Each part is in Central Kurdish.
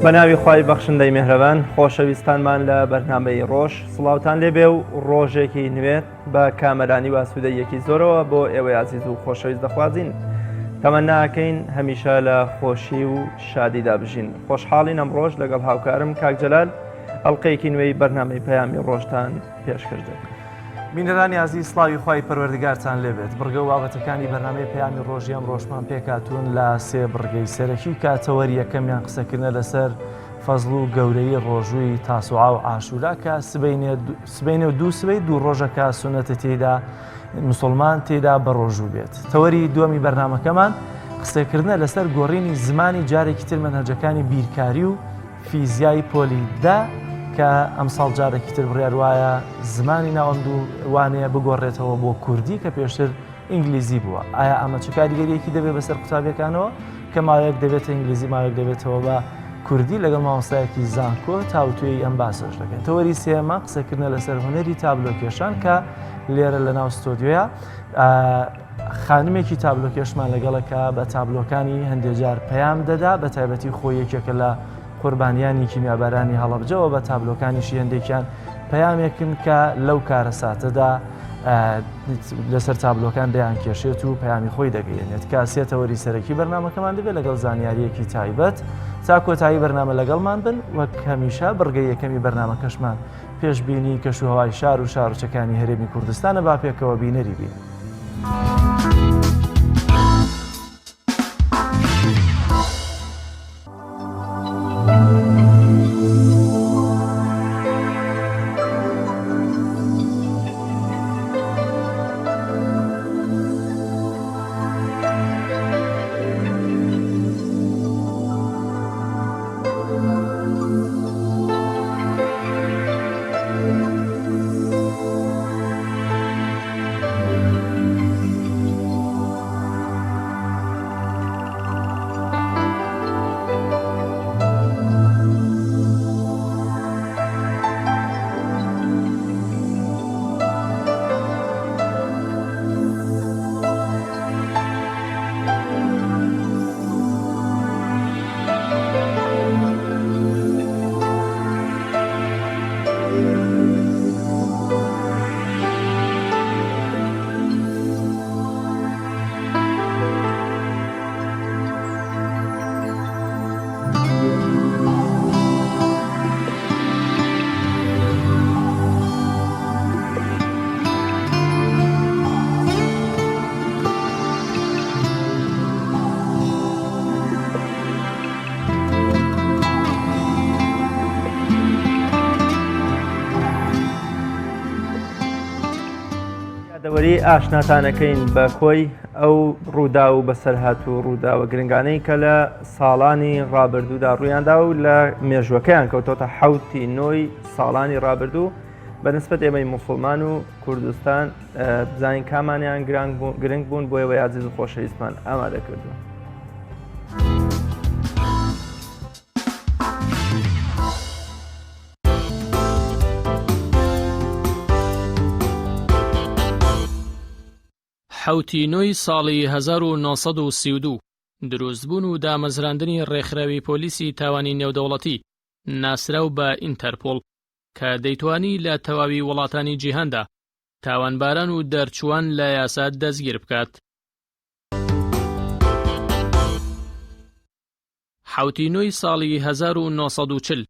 بەناوی خوای بەخشندەی میهرەبان خۆشەویستانمان لە بەرنامەی ڕۆژ سڵاوتان لێبێ و ڕۆژێکی نوێت بە کامەرانی واسوودەیەکی زۆرەوە بۆ ئێوەی عزیز و خۆشەویست دەخوازین. تەمەناکەین هەمیشە لە خۆشی و شادیدا بژین. خۆشحاڵین ئەم ڕۆژ لەگەڵ هاوکارم کاک جەلال ئەڵقەیەکی نوێی بەرنامەی پەیامی ڕۆژتان پێشکەش دەکەین. بینەرانی عزیز سڵاوی خوای پەروەردگارتان لێبێت. بڕگە و بابەتەکانی بەرنامەی پەیامی ڕۆژی ئەم ڕۆژمان پێکاتون لە سێ بڕگەی سەرەکی کاتەوەری یەکەمیان قسەکردنە لەسەر فەزڵ و گەورەی ڕۆژووی تاسوعا و عاشورا کە سبەینێ و دوو سبەی دوو ڕۆژەکە سونەتە تێدا مسلمان تێدا بە ڕۆژوو بێت. تەوەری دووەمی بەرنامەکەمان قسەکردنە لەسەر گۆڕینی زمانی جارێکی تر مەنهەجەکانی بیرکاری و فیزیای پۆلیدا کە ئەمساڵ جارێکی تر بڕیار وایە زمانی ناوەندوو وانەیە بگۆڕێتەوە بۆ کوردی کە پێشتر ئینگلیزی بووە. ئایا ئەمە چ کاریگەریەکی دەبێت بەسەر قوتابیەکانەوە کە ماوەیەک دەبێتە ئینگلیزی ماوەیەک دەبێتەوە بە کوردی لەگەڵ مامۆستایەکی زانکۆ تاوتوێی ئەم باسەش دەکەن. تەوەری سێمە قسەکردنە لەسەر هونەری تابلۆکێشان کە لێرە لە ناو ستۆدیۆیە خانمێکی تابلۆکێشمان لەگەڵەکە بە تابلۆکانی هەندێک جار پەیام دەدا بە تایبەتی خۆی یەکێکە لە قوربانیانی کیمیابەرانی هەڵەبجەوە بە تابلۆکانیشی هەندێکیان پەیامێکن کە لەو کارە ساتەدا لەسەر تابلۆکان دەیان کێشێت و پەیامی خۆی دەگەیەنێت. کە سێتەوەری سەرەکی بەرنامەکەمان دەبێت لەگەڵ زانیاریەکی تایبەت تا کۆتایی بەرنامە لەگەڵمان بن وەک هەمیشە بڕگەی یەکەمی بەرنامەکەشمان پێشبینی کەشوهەوای شار و شارۆچەکانی هەرێمی کوردستانە با پێکەوە بینەری بین. دەوەری ئاشناتانەکەین بە کۆی ئەو ڕوودا و بەسەرهات و ڕووداوە گرنگانەی کە لە ساڵانی ڕابردوودا ڕوویاندا و لە مێژوەکەیان کەوتۆتە حوتی نۆی ساڵانی ڕابردوو بەنسبەت ئێمەی موسڵمان و کوردستان بزانین کامانیان گرنگ بوون بۆ ئێوەی عزیز و خۆشەویستمان ئامادە کردووە. حوتی نۆی ساڵی 1932 دروستبوون و دامەزراندنی ڕێکخراوی پۆلیسی تاوانی نێودەوڵەتی ناسراو بە ئینتەرپۆڵ کە دەیتوانی لە تەواوی وڵاتانی جیهاندا تاوانباران و دەرچوان لە یاسا دەستگیر بکات. حوتی نۆی ساڵی 1940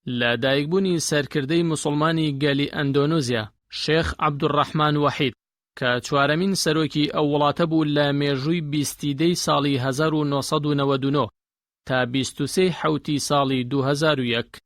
لە دایکبوونی سەرکردەی موسڵمانی گەلی ئەندۆنوزیا شێخ عەبدوڕەحمان وەحید کە چوارەمین سەرۆکی ئەو وڵاتە بوو لە مێژووی 20 ساڵی 1999 تا 23 حوتی ساڵی 2001.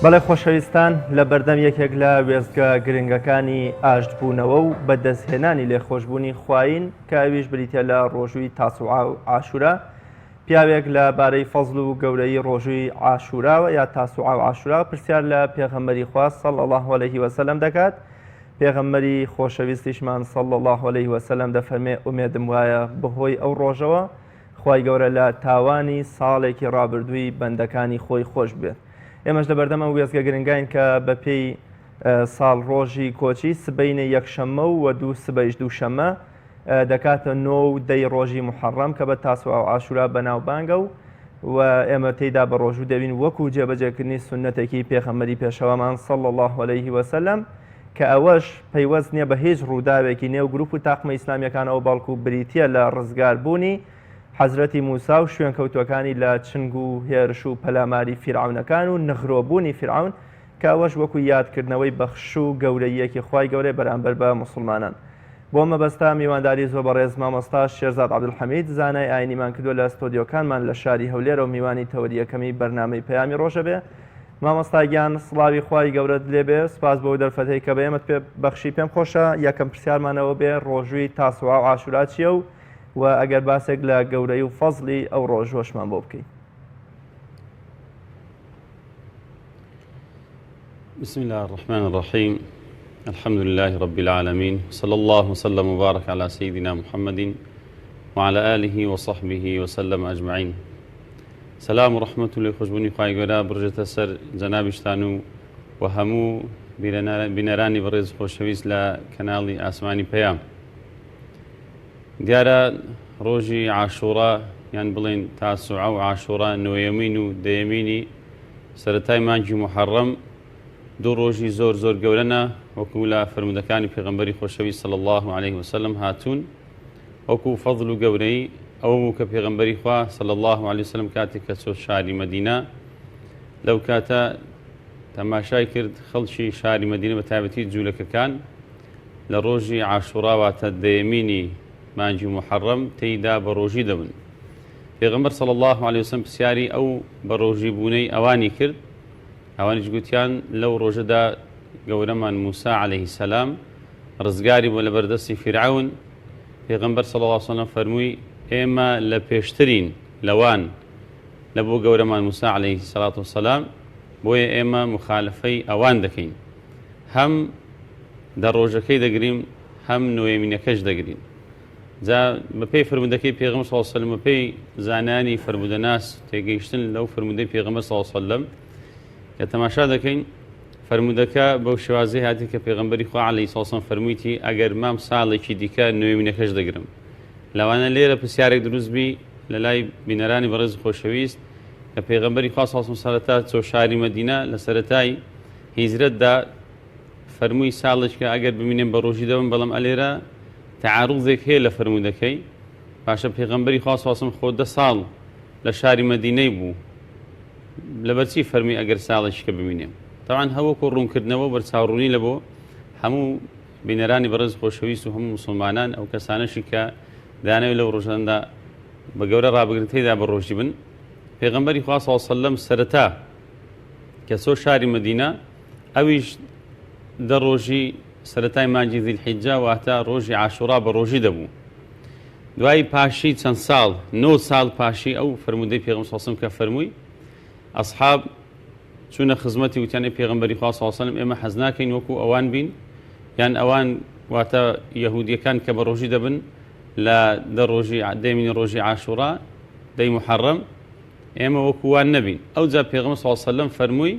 بەڵێ خۆشەویستان لە بەردەم یەکێک لە وێستگە گرنگەکانی ئاشتبوونەوە و بەدەستهێنانی لێخۆشببوونی خواین کە ئەویش بریتە لە ڕۆژووی تاسوعا و عاشورا پیاوێک لە بارەی فەزڵ و گەورەی ڕۆژووی عاشوراوە یا تاسوعا و عاشورا پرسیار لە پێغەمبەری خوا صلی الله علیه و سلم دەکات پێغەمبەری خۆشەویستیشمان صلی الله عليه وسلم دەفەرمێ ئومێدم وایە بەهۆی ئەو ڕۆژەوە خوای گەورە لە تاوانی ساڵێکی ڕابردووی بەندەکانی خۆی خۆش بێت. ئێمەش لە بەردەمە وێزگە گرنگین کە بە پێی ساڵ ڕۆژی کۆچی سبەینە یەکشەممە و دوو سبەیش دووشەممە دەکاتە 9 دەی ڕۆژی محەڕەم کە بە تاسوعا و عاشورا بەناوبانگە و ئێمە تێیدا بە ڕۆژوو دەبین وەکو جێبەجێکردنی سنەتێکی پێغەمبەری پێشەوامان صلی الله عليه وسلم کە ئەوەش پەیوەست نییە بە هیچ ڕووداوێکی نێو گروپ و تاقمە ئیسلامیەکانەوە بەڵکو بریتە لە ڕزگاربوونی حەزرەتی موسا و شوێنکەوتوەکانی لە چنگ و هێرش و پەلاماری فیرعونەکان و نەخرۆبوونی فیرعون کە ئەوەش وەکو یادکردنەوەی بەخش و گەورەیەکی خوای گەورەی بەرامبەر بە موسڵمانان. بۆ مەبەستا میوانداری زۆر بەڕێز مامۆستا شێرزاد عەبدولحەمید زانای ئاینیمان کردووە لە ستۆدیۆکانمان لە شاری هەولێرە و میوانی تەوەریەکەمی بەرنامەی پەیامی ڕۆژە بێ. مامۆستاگیان سڵاوی خوای گەورەت لێبێ، سوپاس بۆ دەرفەتەی کە بە ئێمەت پێ بەخشی پێم خۆشە. یەکەم پرسیارمانەوە بێ ڕۆژووی تاسوعا و عاشورا چییە و ئەگەر باسێک لە گەورەی و فەزلی ئەو ڕۆژوەشمان بۆ بکەیت. بسم الله الرحمن الرحيم الحمد لله رب العالمين صلى الله وسلم وبارك على سيدنا محمد وعلى آله وصحبه وسلم أجمعين. سلام ورحمة الله خوشبوني خواهي قولا برجة سر جنابشتانو وهمو بنراني برز خوشويس لكنالي آسماني بيام دیارە ڕۆژی عاشوڕا یان بڵێن تاسوعا و عاشوڕا نۆیەمین و دەیەمینی سەرەتای مانگی محەڕەم دوو ڕۆژی زۆر زۆر گەورەنە وەکو لە فەرمودەکانی پێغەمبەری خۆشەویست صلی الله عليه وسلم هاتوون وەکو فەضل و گەورەی ئەوە بوو کە پێغەمبەری خوا صلی الله عليه وسلم کاتێک کە چۆ شاری مەدینە لەو کاتە تەماشای کرد خەڵکی شاری مەدینە بە تایبەتی جوولەکەکان لە ڕۆژی عاشوڕا واتە دەیەمینی مانگی محەڕەم تێیدا بە ڕۆژی دەبن. پێغەمبەر صلی الله عليه وسلم پرسیاری ئەو بە ڕۆژی بوونەی ئەوانی کرد، ئەوانیش گوتیان لەو ڕۆژەدا گەورەمان موسا عەلەیهی سەلام ڕزگاری بۆ لە بەردەستی فیرعون. پێغەمبەر صلی الله عليه وسلم فەرمووی ئێمە لە پێشترین لەوان لە بۆ گەورەمان موسا عەلەیهی سەڵات وسەلام، بۆیە ئێمە مخالفەی ئەوان دەکەین، هەم دەڕۆژەکەی دەگرین هەم نوێمینەکەش دەگرین. جا بەپێی فرمودەکەی پێغەمبەر صلی الله علیه و سلم بەپێی زانانی فرمودەناس تێگەیشتن لەو فرمودەی پێغەمبەر صلی الله علیه و سلم کە تەماشا دەکەین فرمودەکە بەو شێوازەی هاتی کە پێغەمبەری خوا عەلەیهی سڵام وسەلام فەرموویەتی ئەگەر مام ساڵێکی دیکە نوێمینەکەش دەگرم. لەوانە لێرە پرسیارێک دروست بی لە لای بینەرانی بەڕێز خۆشەویست کە پێغەمبەری خوا صلی الله علیه و سلم سەرەتا چۆ شاری مەدینە لە سەرەتای هیجرەتدا فەرمووی ساڵێکە ئەگەر ببینێن بە ڕۆژی دەبن، بەڵام ئەلێرە تعارضێک هەیە لە فەرمودەکەی. پاشە پێغەمبەری خوا صلی الله علیه و سلم خۆ 10 ساڵ لە شاری مەدینەی بوو، لەبەرچی فەرمی ئەگەر ساڵێکە ببینێم. طبعاً هەوەکو ڕوونکردنەوە بەرچاوڕوونی لە بۆ هەموو بینەرانی بەڕێز خۆشەویست و هەموو مسلمانان ئەو کەسانەشی کە دانەوێت لەو ڕۆژاندا بە گەورە ڕابگرتەیدا بە ڕۆژی بن. پێغەمبەری خوا صلی الله علیه و سلم سەرەتا کە چۆ شاری مەدینە ئەویش دە ڕۆژی سەرەتای مانگی ذیلحیجە واتە ڕۆژی عاشوڕا بە ڕۆژی دەبوو. دوای پاشی چەند ساڵ 9 ساڵ پاشی ئەو فرمودەی پێغەمبەر صلی الله علیه و سلم کە فەرمووی، ئەسحاب چوونە خزمەتی وتیانەی پێغەمبەری خوا صلی الله علیه و سلم ئێمە حەز ناکەین وەکو ئەوان بین، یان ئەوان واتە یەهودیەکان کە بە ڕۆژی دەبن لە دەیمینی ڕۆژی عاشوڕا دەی محەڕەم، ئێمە وەکو وان نەبین. ئەوجا پێغەمبەر صلی الله علیه و سلم فەرمووی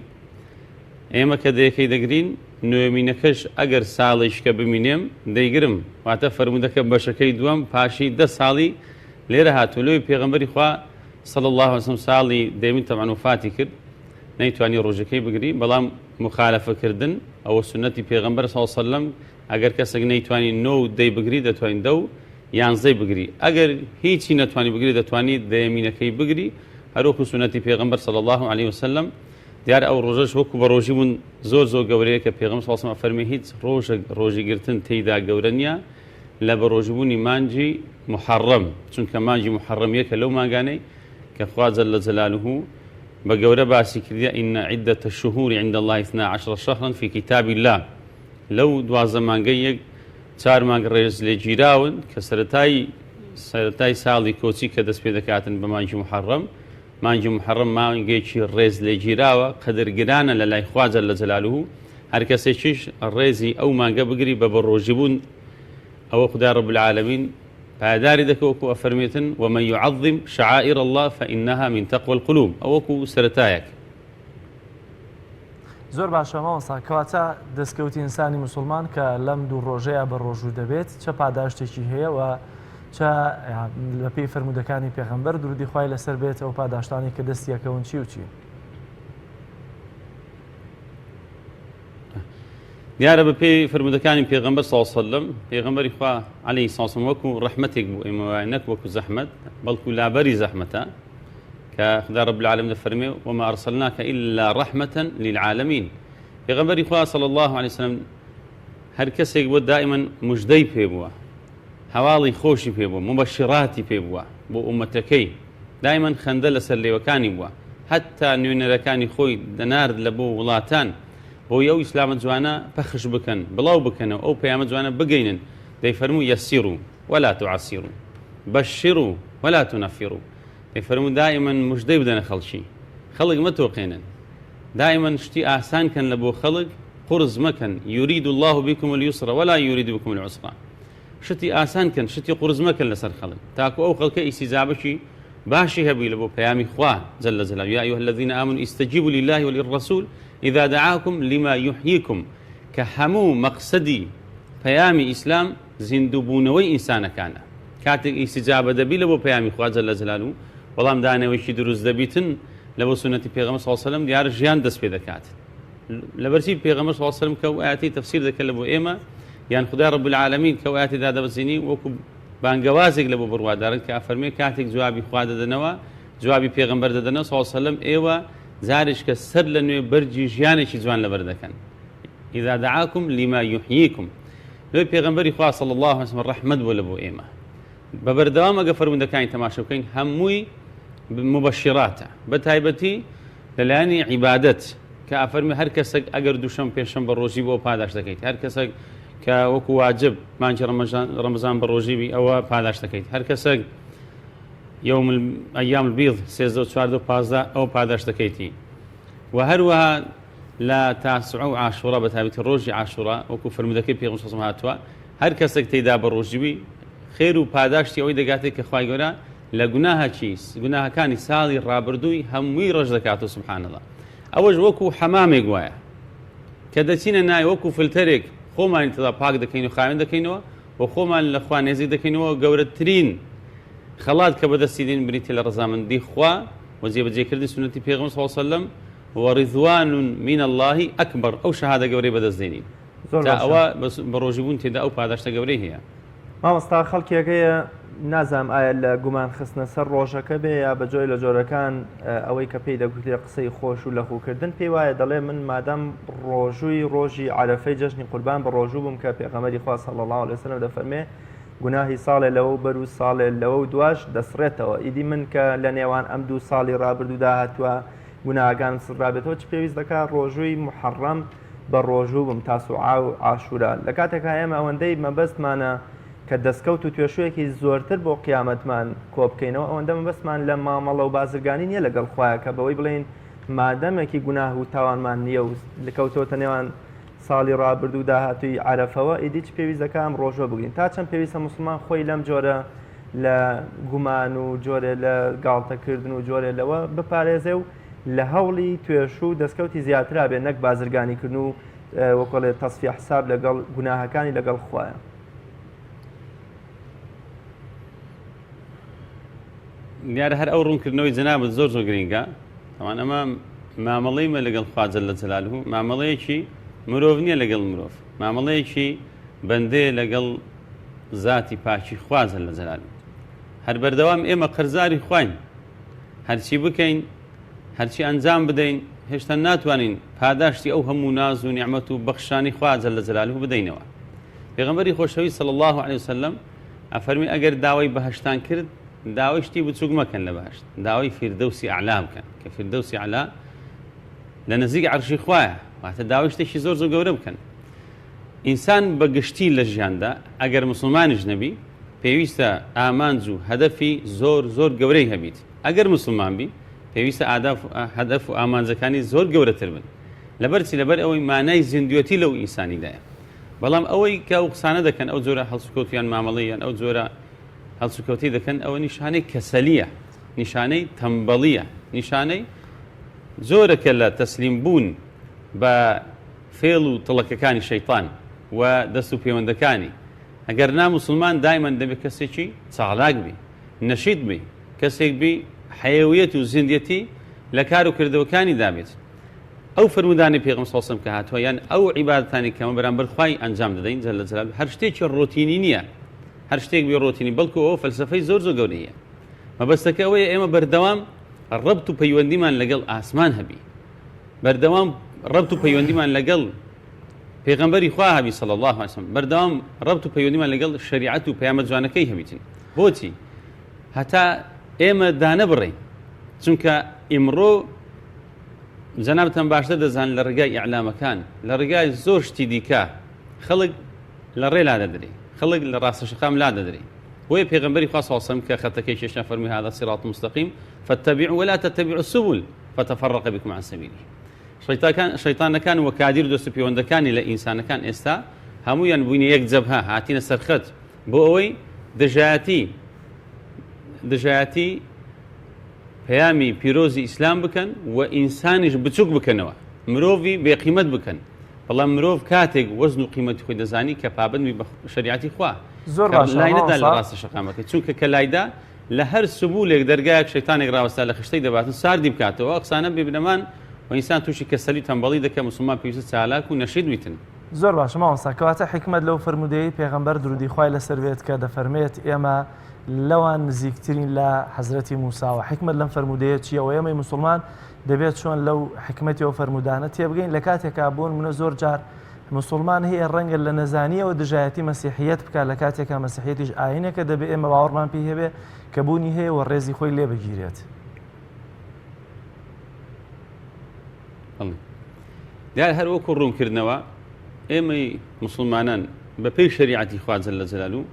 ئێمە کە دەیەکەی دەگرین نوێمینەکەش ئەگەر ساڵێککە ببینێم دەیگرم. واتە فەرمودەکە بەشەکەی دووەم پاشی 10 ساڵی لێرە هاتووە. لەوەی پێغەمبەری خوا صلی الله علیه و سلم ساڵی دەیەمین تەمەن وفاتی کرد، نەیتوانی ڕۆژەکەی بگری، بەڵام مخالفەکردن ئەوە سنەتی پێغەمبەر صلی الله علیه و سلم ئەگەر کەسێک نەیتوانی 9 دەی بگری دەتوانین 10 و 11 بگری، ئەگەر هیچی نەتوانی بگری دەتوانی دەیەمینەکەی بگری، هەروەکو سنەتی پێغەمبەر صلی الله علیه و سلم. دیارە ئەو ڕۆژەش وەکو بە ڕۆژی بوون زۆر زۆر گەورەیە کە پێغەمبەر صلی الله علیه و سلم فەرمی هیچ ڕۆژی گرتن تێیدا گەورە نییە لە بە ڕۆژبوونی مانگی محەڕەم، چونکە مانگی محەڕەم یەکە لەو مانگانەی کە خوا جەل جەلالوه بە گەورە باسی کردیە ئین عیدەتە الشهوری عند الله 12 شهرا في كتاب الله. لەو 12 مانگەی یەک 4 مانگ ڕێز لێ گیراون کە سەرەتای ساڵی کۆچی کە دەست پێ دەکاتن بە مانگی محەڕەم. مانگی محەڕەم مانگێکی ڕێز لێ گیراوە، قەدرگرانە لە لای خوا جەل جەلالوه، هەر کەسێکیش ڕێزی ئەو مانگە بگری بە بەڕۆژیبوون ئەوە خودای رب العالمین پایداری دەکەوەکو ئەفەرمێتن ومن يعظم شعائر الله فإنها من تقوى القلوب ئەوەکو سەرەتایەک. زۆر باشە مامۆستا کەواتە دەستکەوتی ئینسانی موسڵمان کە لەم دوو ڕۆژەیە بە ڕۆژوو دەبێت چه پاداشتێکی هەیە و چه لە پێی فەرمودەکانی پێغەمبەر درودی خوای لەسەر بێت ئەو پاداشتانی کە دەستیەکەون چی و چی؟ دیارە بە پێی فەرمودەکانی پێغەمبەر صلی الله علیه و سلم پێغەمبەری خوا عەلەیهی سڵام وەکو ڕەحمەتێک بوو ئێمەوە نەک وەکو زەحمەت بەڵکو لابەری زەحمەتە کە خودای رب العالمین دەفەرمێ وما أرسلناك إلا رحمة للعالمين. پێغەمبەری خوا صلی الله عليه وسلم هەر کەسێک بۆ دائما موژدەی پێ بووە، هەواڵی خۆشی پێ بووە، مبەشیراتی پێ بووە بۆ ئومەتەکەی، دائما خەندە لەسەر لێوەکانی بووە، هەتا نوێنەرەکانی خۆی دەنارد لە بۆ وڵاتان بۆی ئەو ئیسلامە جوانە پەخش بکەن، بڵاو بکەنەوە، ئەو پەیامە جوانە بگەینن. دەیفەرموو یەسیروا ولا تعسیروا، بەشیروا ولا تنەفیروا. دەیفەرموو دائما موژدەی بدەنە خەڵکی، خەڵک مەتۆقێنن، دائما شتی ئاسانکەن لە بۆ خەڵک، قورز مەکەن. یورید الله بكم اليسر ولا يريد بكم العسر. شتی ئاسانکەن، شتی قورز مەکەن لەسەر خەڵک، تاکو ئەو خەڵکە ئیسیزابەکی باشی هەبی لە بۆ پەیامی خوا جل جلاله. یا أيها الذين آمنوا استجيبوا لله وللرسول إذا دعاكم لما يحييكم. کە هەموو مەقسەدی پەیامی ئیسلام زیندووبوونەوەی ئینسانەکانە. کاتێک ئیستیجابە دەبی لە بۆ پەیامی خوا جل جلاله، بەڵام دانەوەیکی دروست دەبیتن لە بۆ سنەتی پێغەمبەر صلی الله علیه و سلم، دیارە ژیان دەست پێ دەکات. لەبەرچی پێغەمبەر صلی الله علیه و سلم کە ئاەتی تەفسیر دەکات لە بۆ ئێمە، یان خودای رب العالمین کە ئاەتی دادەبەزینی وەکو بانگەوازێک لە بۆ بڕوادارن کە ئەفەرمێ کاتێک جوابی خوا دەدەنەوە، جوابی پێغەمبەر دەدەنەوە صلی الله علیه و سلم، ئێوە زارش کە سەر لە نوێ بەرجی ژیانێکی جوان لەبەر دەکەن. إذا دعاكم لما يحييكم. لۆی پێغەمبەری خوا صلی الله علیه و سلم ڕەحمەت بووە لە بۆ ئێمە. بە بەردەوام ئەگە فەرمودەکانی تەماشا بکەین هەمووی مبەشیراتە، بە تایبەتی لەلایەنی عیبادەت کە ئەفەرمێ هەر کەسێک ئەگەر دووشەم پێشەم بە ڕۆژی بۆ پاداش دەکەیت، هەر کەسێک کە وەکو واجب مانجی ڕەمەزان بە ڕۆژی ئەوە پاداش دەکەیت، هەر کەسێک یوم ئەیام البیض 13 و 14 و 15 ئەو پاداش دەکەیتی. و هەروەها لە تاسوع و عاشوڕا بە تایبەتی ڕۆژی عاشوڕا وەکو فەرمودەکەی پێغەمبەر صلی الله علیه و سلم هاتووە، هەر کەسێک تێیدا بە ڕۆژیوی خێر و پاداشتی ئەوەی دەگاتێت کە خوای گەورە لە گوناهەکانی ساڵی ڕابردووی هەمووی ڕەش دەکاتەوە. سبحان الله. ئەوەش وەکو حەمامێک وایە کە دەچینە نای وەکو فلتەرێک خۆمانی تێدا پاک دەکەین و خاوێن دەکەینەوە و خۆمان لە خوا نێزیک دەکەینەوە. گەورەترین خەڵات کە بەدەستی دێن بریتە لە ڕەزامەندی خوا و جێبەجێکردنی سنەتی پێغەمبەر صلی الله علیه و سلم ورضوان من الله أكبر. ئەو شەهادە گەورەی بەدەستدێنین تا ئەوە بە ڕۆژیبوون تێدا ئەو پاداشتە گەورەی هەیە. مامۆستا خەڵکێکەیە نازام ئایا لە گومان خستنە سەر ڕۆژەکە بێ یا بەجۆی لە جۆرەکان ئەوەی کە پێی دەگوترێ قسەی خۆش و لەخوکردن پێی وایە دەڵێ من مادەم ڕۆژووی ڕۆژی عەرەفەی جەژنی قوربان بە ڕۆژوو بووم کە پێغەمبەری خوا صلی الله علیه و سلم دەفەرمێ گوناهی ساڵێ لەوە و بەر و ساڵێ لەوە و دواش دەسڕێتەوە. ئیدی من کە لە نێوان ئەم دوو ساڵی ڕابردوودا هاتووە گوناهەکان سڕابێتەوە چ پێویست دەکات ڕۆژووی محەڕەم بە ڕۆژوو بم تاسوعا و عاشورا. لە کاتێکا ئێمە ئەوەندەی مەبەستمانە کە دەستکەوت و توێشوەیەکی زۆرتر بۆ قیامەتمان کۆ بکەینەوە، ئەوەندە مەبەستمان لە مامەڵە و بازرگانی نییە لەگەڵ خوایە کە بەوەی بڵێن مادەمێکی گوناه و تاوانمان نییە و لەکەوتۆتە نێوان ساڵی ڕابردوو داهاتووی عەرەفەوە ئیدی چ پێویست دەکات ئەم ڕۆژۆ بگرین. تا چەند پێویستە موسڵمان خۆی لەم جۆرە لە گومان و جۆرە لە گاڵتەکردن و جۆرە لەوە بپارێزێ و لە هەوڵی توێش و دەستکەوتی زیاترا بێ، نەک بازرگانیکردن و وەکۆڵێ تەصفیە حساب لەگەڵ گوناهەکانی لەگەڵ خوایە. دیارە هەر ئەو ڕوونکردنەوەی جەنابەت زۆر زۆر گرینگە. ئەوان ئەمە مامەڵەیمە لەگەڵ خوا جەل جەلاله، مامەڵەیەکی مرۆڤ نییە لەگەڵ مرۆڤ، مامەڵەیەکی بەندەیە لەگەڵ ذاتی پاکی خوا جەل جەلاله. هەر بەردەوام ئێمە قەرزاری خوین، هەرچی بکەین هەرچی ئەنجام بدەین هێشتا ناتوانین پاداشتی ئەو هەموو ناز و نیعمەت و بەخشانی خوا جەل جەلاله بدەینەوە. پێغەمبەری خۆشەویست صلی الله علیه و سلم ئەفەرمی ئەگەر داوای بەهەشتان کرد داوای شتی بچووک مەکەن لە بەهەشت، داوای فیردەوسی ئەعلا بکەن کە فیردەوسی ئەعلا لە نزیک عەرشی خوایە، واتە داوای شتێکی زۆر زۆر گەورە بکەن. ئینسان بەگشتی لە ژیاندا ئەگەر مسلمانیش نەبی پێویستە ئامانج و هەدەفی زۆر زۆر گەورەی هەبیت. ئەگەر مسلمان بی پێویستە هەدەف و ئامانجەکانی زۆر گەورەتر بن. لەبەرچی لەبەر ئەوەی مانای زیندوێتی لەو ئینسانیدایە. بەڵام ئەوەی کە ئەو قسانە دەکەن ئەو جۆرە هەڵسوکەوتیان مامەڵەیان ئەو جۆرە هەڵسوکەوتی دەکەن ئەوە نیشانەی کەسەلیە، نیشانەی تەمبەڵیە، نیشانەی زۆرەکە لە تەسلیم بوون بە فێڵ و تڵەکەکانی شەیطان و دەست و پەیوەندەکانی. ئەگەر ناموسڵمان دایمەن دەبێت کەسێکی چاڵاک بی، نەشید بی، کەسێک بی حەیویەت و زیندەتی لە کار و کردەوەکانی دابێت. ئەو فرمودانی پێغەمبەر صلی الله علیه و سلم کە هاتووە یان ئەو عیبادەتانی کەمە بەرامبەر خوای ئەنجام دەدەین جەل جەلاله هەر شتێکی ڕۆتینی نییە، هەر شتێک بێ ڕۆتینی، بەڵکو ئەوە فەلسەفەی زۆر گەورەیە. مەبەستەکە ئەوەیە ئێمە بەردەوام ڕەبط و پەیوەندیمان لەگەڵ ئاسمان هەبی، بەردەوام ڕەبط و پەیوەندیمان لەگەڵ پێغەمبەری خوا هەبی صلی الله علیه و سلم، بەردەوام ڕەبط و پەیوەندیمان لەگەڵ شریعەت و پەیامبەر جوانەکەی هەبیتن. بۆچی؟ هەتا ئێمە دانە بڕین، چونکە ئیمڕۆ جەنابتان باشتر دەزان لە ڕێگای ئیعلامەکان، لە ڕێگای زۆر شتی دیکە خەڵک لە ڕێ لا دەدرێ، خەڵک لە ڕاستەشەقام لا دەدرێ. بۆیە پێغەمبەری خوا صلی الله علیه و سلم کە خەتەکەی شێشە فەرمی هذا صراط مستقیم فاتبعوا ولا تتبعوا السبل فتفرق بكم عن سبيله. شەیطانەکان و کادیر دۆست و پەیوەندەکانی لە ئینسانەکان ئێستا هەموویان بووینە یەک جەبهە، هاتینە سەرخەت بۆ ئەوەی دژایەتی پەیامی پیرۆزی ئیسلام بکەن و ئینسانیش بچووک بکەنەوە، مرۆڤی بێقیمەت بکەن. بەڵام مرۆڤ کاتێک وەزن و قیمەتی خۆی دەزانی کە پابەندی بە شریعەتی خوا زۆر باش لای نەدا لە ڕاستە شەقامەکە، چونکە کە لایدا لە هەر سبولێک دەرگایەک شەیتانێک ڕاوەستا لە خشتەی دەباتن ساردی بکاتەوە، قسانە بێبنەمان و ئینسان تووشی کەسەلی تەمبەڵی دەکە، موسڵمان پێویستە چالاک و نەشید بیتن. زۆر باش مامۆستا، کەواتە حکمت لەو فرمودەی پێغەمبەر درودی خوای لەسەر بێت کە دەفەرمێت ئێمە لەوان نزیکترین لە حەزرەتی موساوە. حکمت لەم فرمودەیە چیە؟ و ئێمەی موسڵمان دەبێت چۆن لەو حکمەتی و فرمودانە تێبگەین لە کاتێکا بوون منە زۆر جار مسلمان هەیە ڕەنگە لە نەزانیەوە دژایەتی مەسیحیەت بکە لە کاتێکا مەسیحیەتیش ئاینێکە دەبێت ئێمە باوەڕمان پێی هەبێ کە بوونی هەیە و ڕێزی خۆی لێ بگیرێت. دیار هەر وەکو ڕوونکردنەوە ئێمەی مسلمانان بە پێی شریعەتی خوا جەل جەلالوه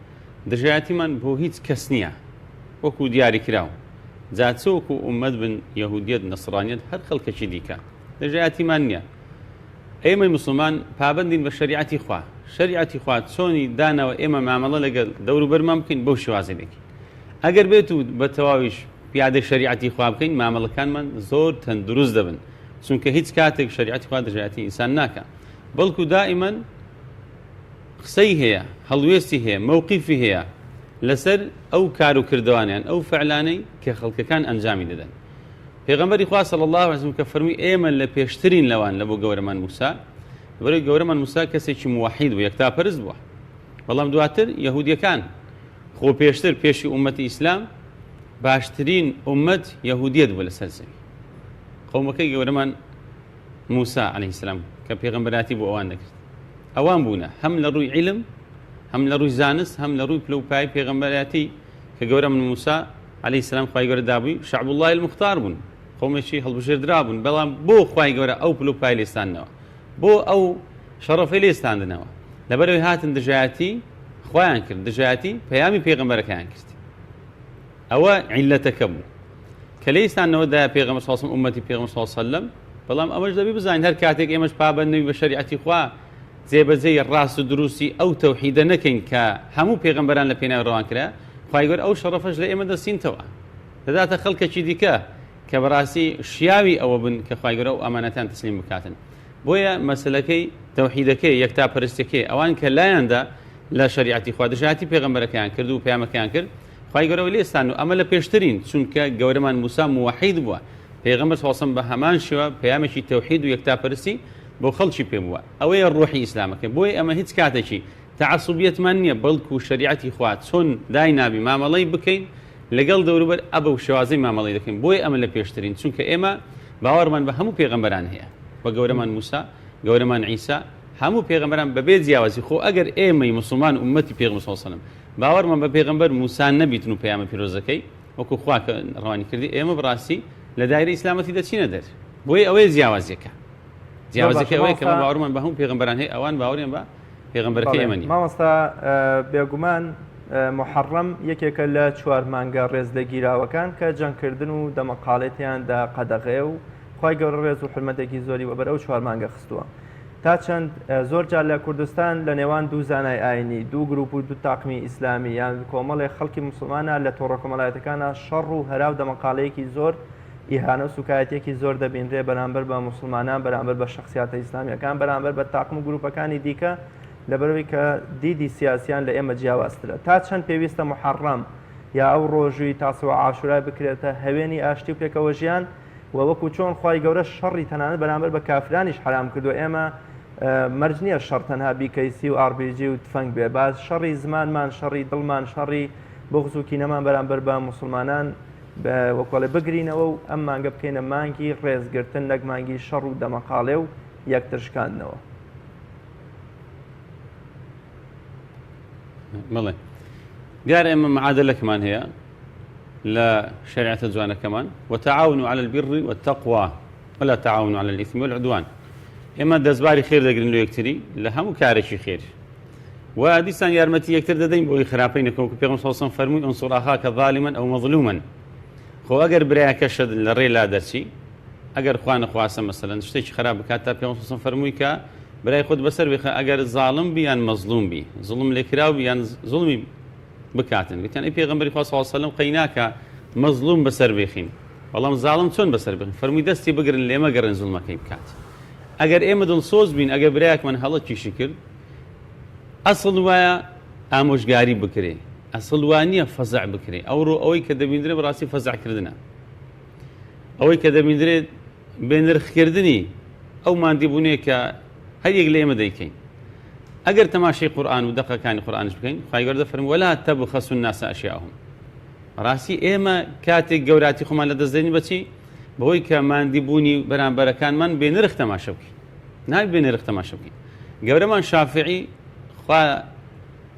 دژایەتیمان بۆ هیچ کەس نییە، وەکو دیاری کراوە جاچە وەکو ئومەت بن یەهودیەت نەسڕانیەت هەر خەڵکەکی دیکە دژایەتیمان نییە. ئێمەی مسلمان پابەندین بە شریعەتی خوا، شریعەتی خوا چۆنی دانەوە ئێمە مامەڵە لەگەڵ دەوروبەرمان بکەین بەو شێوازە بێکین. ئەگەر بێت و بە تەواویش پیادەی شریعەتی خوا بکەین مامەڵەکانمان زۆر تەندروست دەبن، چونکە هیچ کاتێک شریعەتی خوا دژایەتی ئینسان ناکە، بەڵکو دائیمەن قسەی هەیە، هەڵوێستی هەیە، مووقیفی هەیە لەسەر ئەو کار و کردوانیان ئەو فعلانەی کە خەڵکەکان ئەنجامی دەدەن. پێغەمبەری خوا صلی الله علیه و سلم کە فەرمی ئێمە لە پێشترین لەوان لە بۆ گەورەمان موسا، بەڕێوەی گەورەمان موسا کەسێکی موحید بوو، یەکتاپەرست بووە. بەڵام دواتر یەهودیەکان خۆ پێشتر پێشی ئومەتی ئیسلام باشترین ئومەت یەهودیەت بوو لەسەر زەوی. قەومەکەی گەورەمان موسا عەلەیهی السەلام کە پێغەمبەراتی بۆ ئەوان دەکرد، ئەوان بوونە هەم لە ڕووی عیلم، هەم لە ڕووی زانست، هەم لە ڕووی پلەپای پێغەمبەراتی کە گەورەمان موسا عەلەیهی السەلام خوای گەورە دابووی شەعب اللهی المختار بوون، قەومێکی هەڵبژێردرا بوون. بەڵام بۆ خوای گەورە ئەو پلەپای لێستاندنەوە، بۆ ئەو شەڕەفەی لێستاندنەوە لەبەرەوەی هاتن دژایەتی خوایان کرد، دژایەتی پەیامی پێغەمبەرەکەیان کرد. ئەوە عیلەتەکە بوو کە لێستاندنەوەدا پێغەمبەر صلی الله علیه و سلم ئومەتی پێغەمبەر صلی الله علیه و سلم. بەڵام ئەمەش دەبی بزانین هەر کاتێک ئێمەش پابەندی بە شریعەتی خوا جێبەجێی ڕاست و دروستی ئەو تەوحیدە نەکەین کە هەموو پێغەمبەران لە پێناوی ڕەوان کرا، خوای گەورە ئەو شەڕەفەش لە ئێمە دەستینتەوە، دەداتە خەڵکێکی دیکە کە بەڕاستی شیاوی ئەوە بن کە خوای گەورە و ئەمانەتان تسلیم بکاتن. بۆیە مەسەلەکەی تەوحیدەکەی یەکتاپەرستیەکەی ئەوان کە لایەندا لە شریعەتی خوا دژایەتی پێغەمبەرەکەیان کرد و پەیامەکەیان کرد، خوای گەورە لێستان و ئەمە لە پێشترین، چونکە گەورەمان موسا موحید بووە، پێغەمبەر صلی الله علیه و سلم بە هەمان شێوە پەیامێکی تەوحید و یەکتاپەرستی بۆ خەڵکی پێ بووە. ئەوەیە ڕۆحی ئیسلامەکە. بۆیە ئەمە هیچ کاتێکی تەعەسسوبیەتمان نییە، بەڵکو شریعەتی خوا چۆن داینابی مامەڵەی بکەین لەگەڵ دەوروبەر ئەبە و شێوازەی مامەڵەی دەکەین. بۆیە ئەمە لە پێشترین، چونکە ئێمە باوەڕمان بە هەموو پێغەمبەران هەیە، بە گەورەمان موسا، گەورەمان عیسا، هەموو پێغەمبەران بەبێ جیاوازی. خۆ ئەگەر ئێمەی مسلمان ئومەتی پێغەمبەر صلی الله علیه و سلم باوەڕمان بە پێغەمبەر موسا نەبیتن و پەیامە پیرۆزەکەی وەکو خوا کە ڕەوانی کردی، ئێمە بڕاستی لە دایرەی ئیسلامەتی دەچینە دەر. بۆیە ئەوەیە جیاوازیەکە، جیاوازەکە ئەوەیە کە باوەڕمان بە هەموو پێغەمبەران هەیە، ئەوان باوەڕیان بە پێغەمبەرەکەی ئێمە نییە. مامۆستا بێگومان محەڕەم یەکێکە لە 4 مانگە ڕێزلەگیراوەکان کە جەنگکردن و دەمەقاڵێتیان دا قەدەغێ و خی گەورە ڕێز و حرمەتێکی زۆری وە بەرەو 4 مانگە خستووە تا چەند زۆر جار لە کوردستان لە نێوان دوو زانای ئاینی دوو گروپ و دوو تاقمی ئیسلامی یان کۆمەڵی خەڵکی مسلمانە لە تۆڕە کۆمەڵایەتەکانە شەڕ و هەراو دەمەقالەیەکی زۆر ئیهانە و سوکایەتێکی زۆر دەبینرێ بەرامبەر بە مسلمانان بەرامبەر بە شخصیاتە ئیسلامیەکان بەرامبەر بە تاقم و گروپەکانی دیکە لەبەرەوەی کە دیدی سیاسیان لە ئێمە جیاوازترە تا چەند پێویستە محەڕەم یا ئەو ڕۆژووی تاسووە عاشورای بکرێتە هەوێنی ئاشتی و پێکەوە ژیان و وەکو چۆن خی گەورە شەڕی تەنانەت بەرامبەر بە کافرانیش حرام کردو ئێمە مەرج نییە شەڕ تەنها بیکەیسی و ئاربیجی و تفەنگ بێ باز شەڕی زمانمان شەڕی دڵمان شەڕی بغز و کینەمان بەرامبەر بە مسلمانان وەکوڵێ بگرینەوە و ئەم مانگە بکەینە مانگی ڕێزگرتن نەک مانگی شەڕ و دەمەقاڵێ و یەکترشکاندنەوە. بڵێ دیارە ئێمە معادلەکمان هەیە لە شریعەتە جوانەکەمان وتعاونوا على البر والتقوى ولا تعاونوا على الإثم والعدوان. ئێمە دەستباری خێر دەگرین لە یەکتری لە هەموو کارێکی خێر و دیسان یارمەتی یەکتر دەدەین بۆی خراپەی نەکەوکو پێغەمبەر صلی الله علیه و سلم فەرمووی انصر أخاك ظالما أو مظلوما. خۆ ئەگەر برایەکەشت لە ڕێ لا دەرچی ئەگەر خوا نەخواسە مەسەلەن شتێکی خراپ بکات تا پێغەمبەر صلی الله علیه و سلم فەرمووی کە برای خۆت بەسەر بخە ئەگەر زاڵم بی یان مەزلوم بی زوڵم لێکراو بی یان زوڵمی بکاتن گوتیان ئەی پێغەمبەری خوا صلی الله علیه و سلم قەیناکە مەزلوم بەسەر بێخین بەڵام زاڵم چۆن بەسەر بخین فەرمووی دەستی بگرن لێمە گەڕن زوڵمەکەی بکات. ئەگەر ئێمە دڵسۆز بین ئەگەر برایەکمان هەڵەکیشی کرد ئەسڵ وایە ئامۆژگاری بکرێ ئەسڵ وانییە فەزع بکرێ ئەوڕۆ ئەوەی کە دەبیندرێت بەڕاستی فەزعکردنە ئەوەی کە دەبیندرێت بێنرخکردنی ئەو مادیبوونەیە کە هەر یەک لە ئێمە دەیکەین. ئەگەر تەماشای قورئان و دەقەکانی قورئانش بکەین خی گەورە دەفەرمێ ولا تەبخەسوا الناس ئەشیاءهم. ڕاستی ئێمە کاتێک گەوراتی خۆمان لە دەستدەین بەچی بەوەی کە مادیبوونی بەرامبەرەکانمان بێنرخ تەماشە بکەین نابێ بێنرخ تەماشە بکەین. گەورەمان شافعی خوا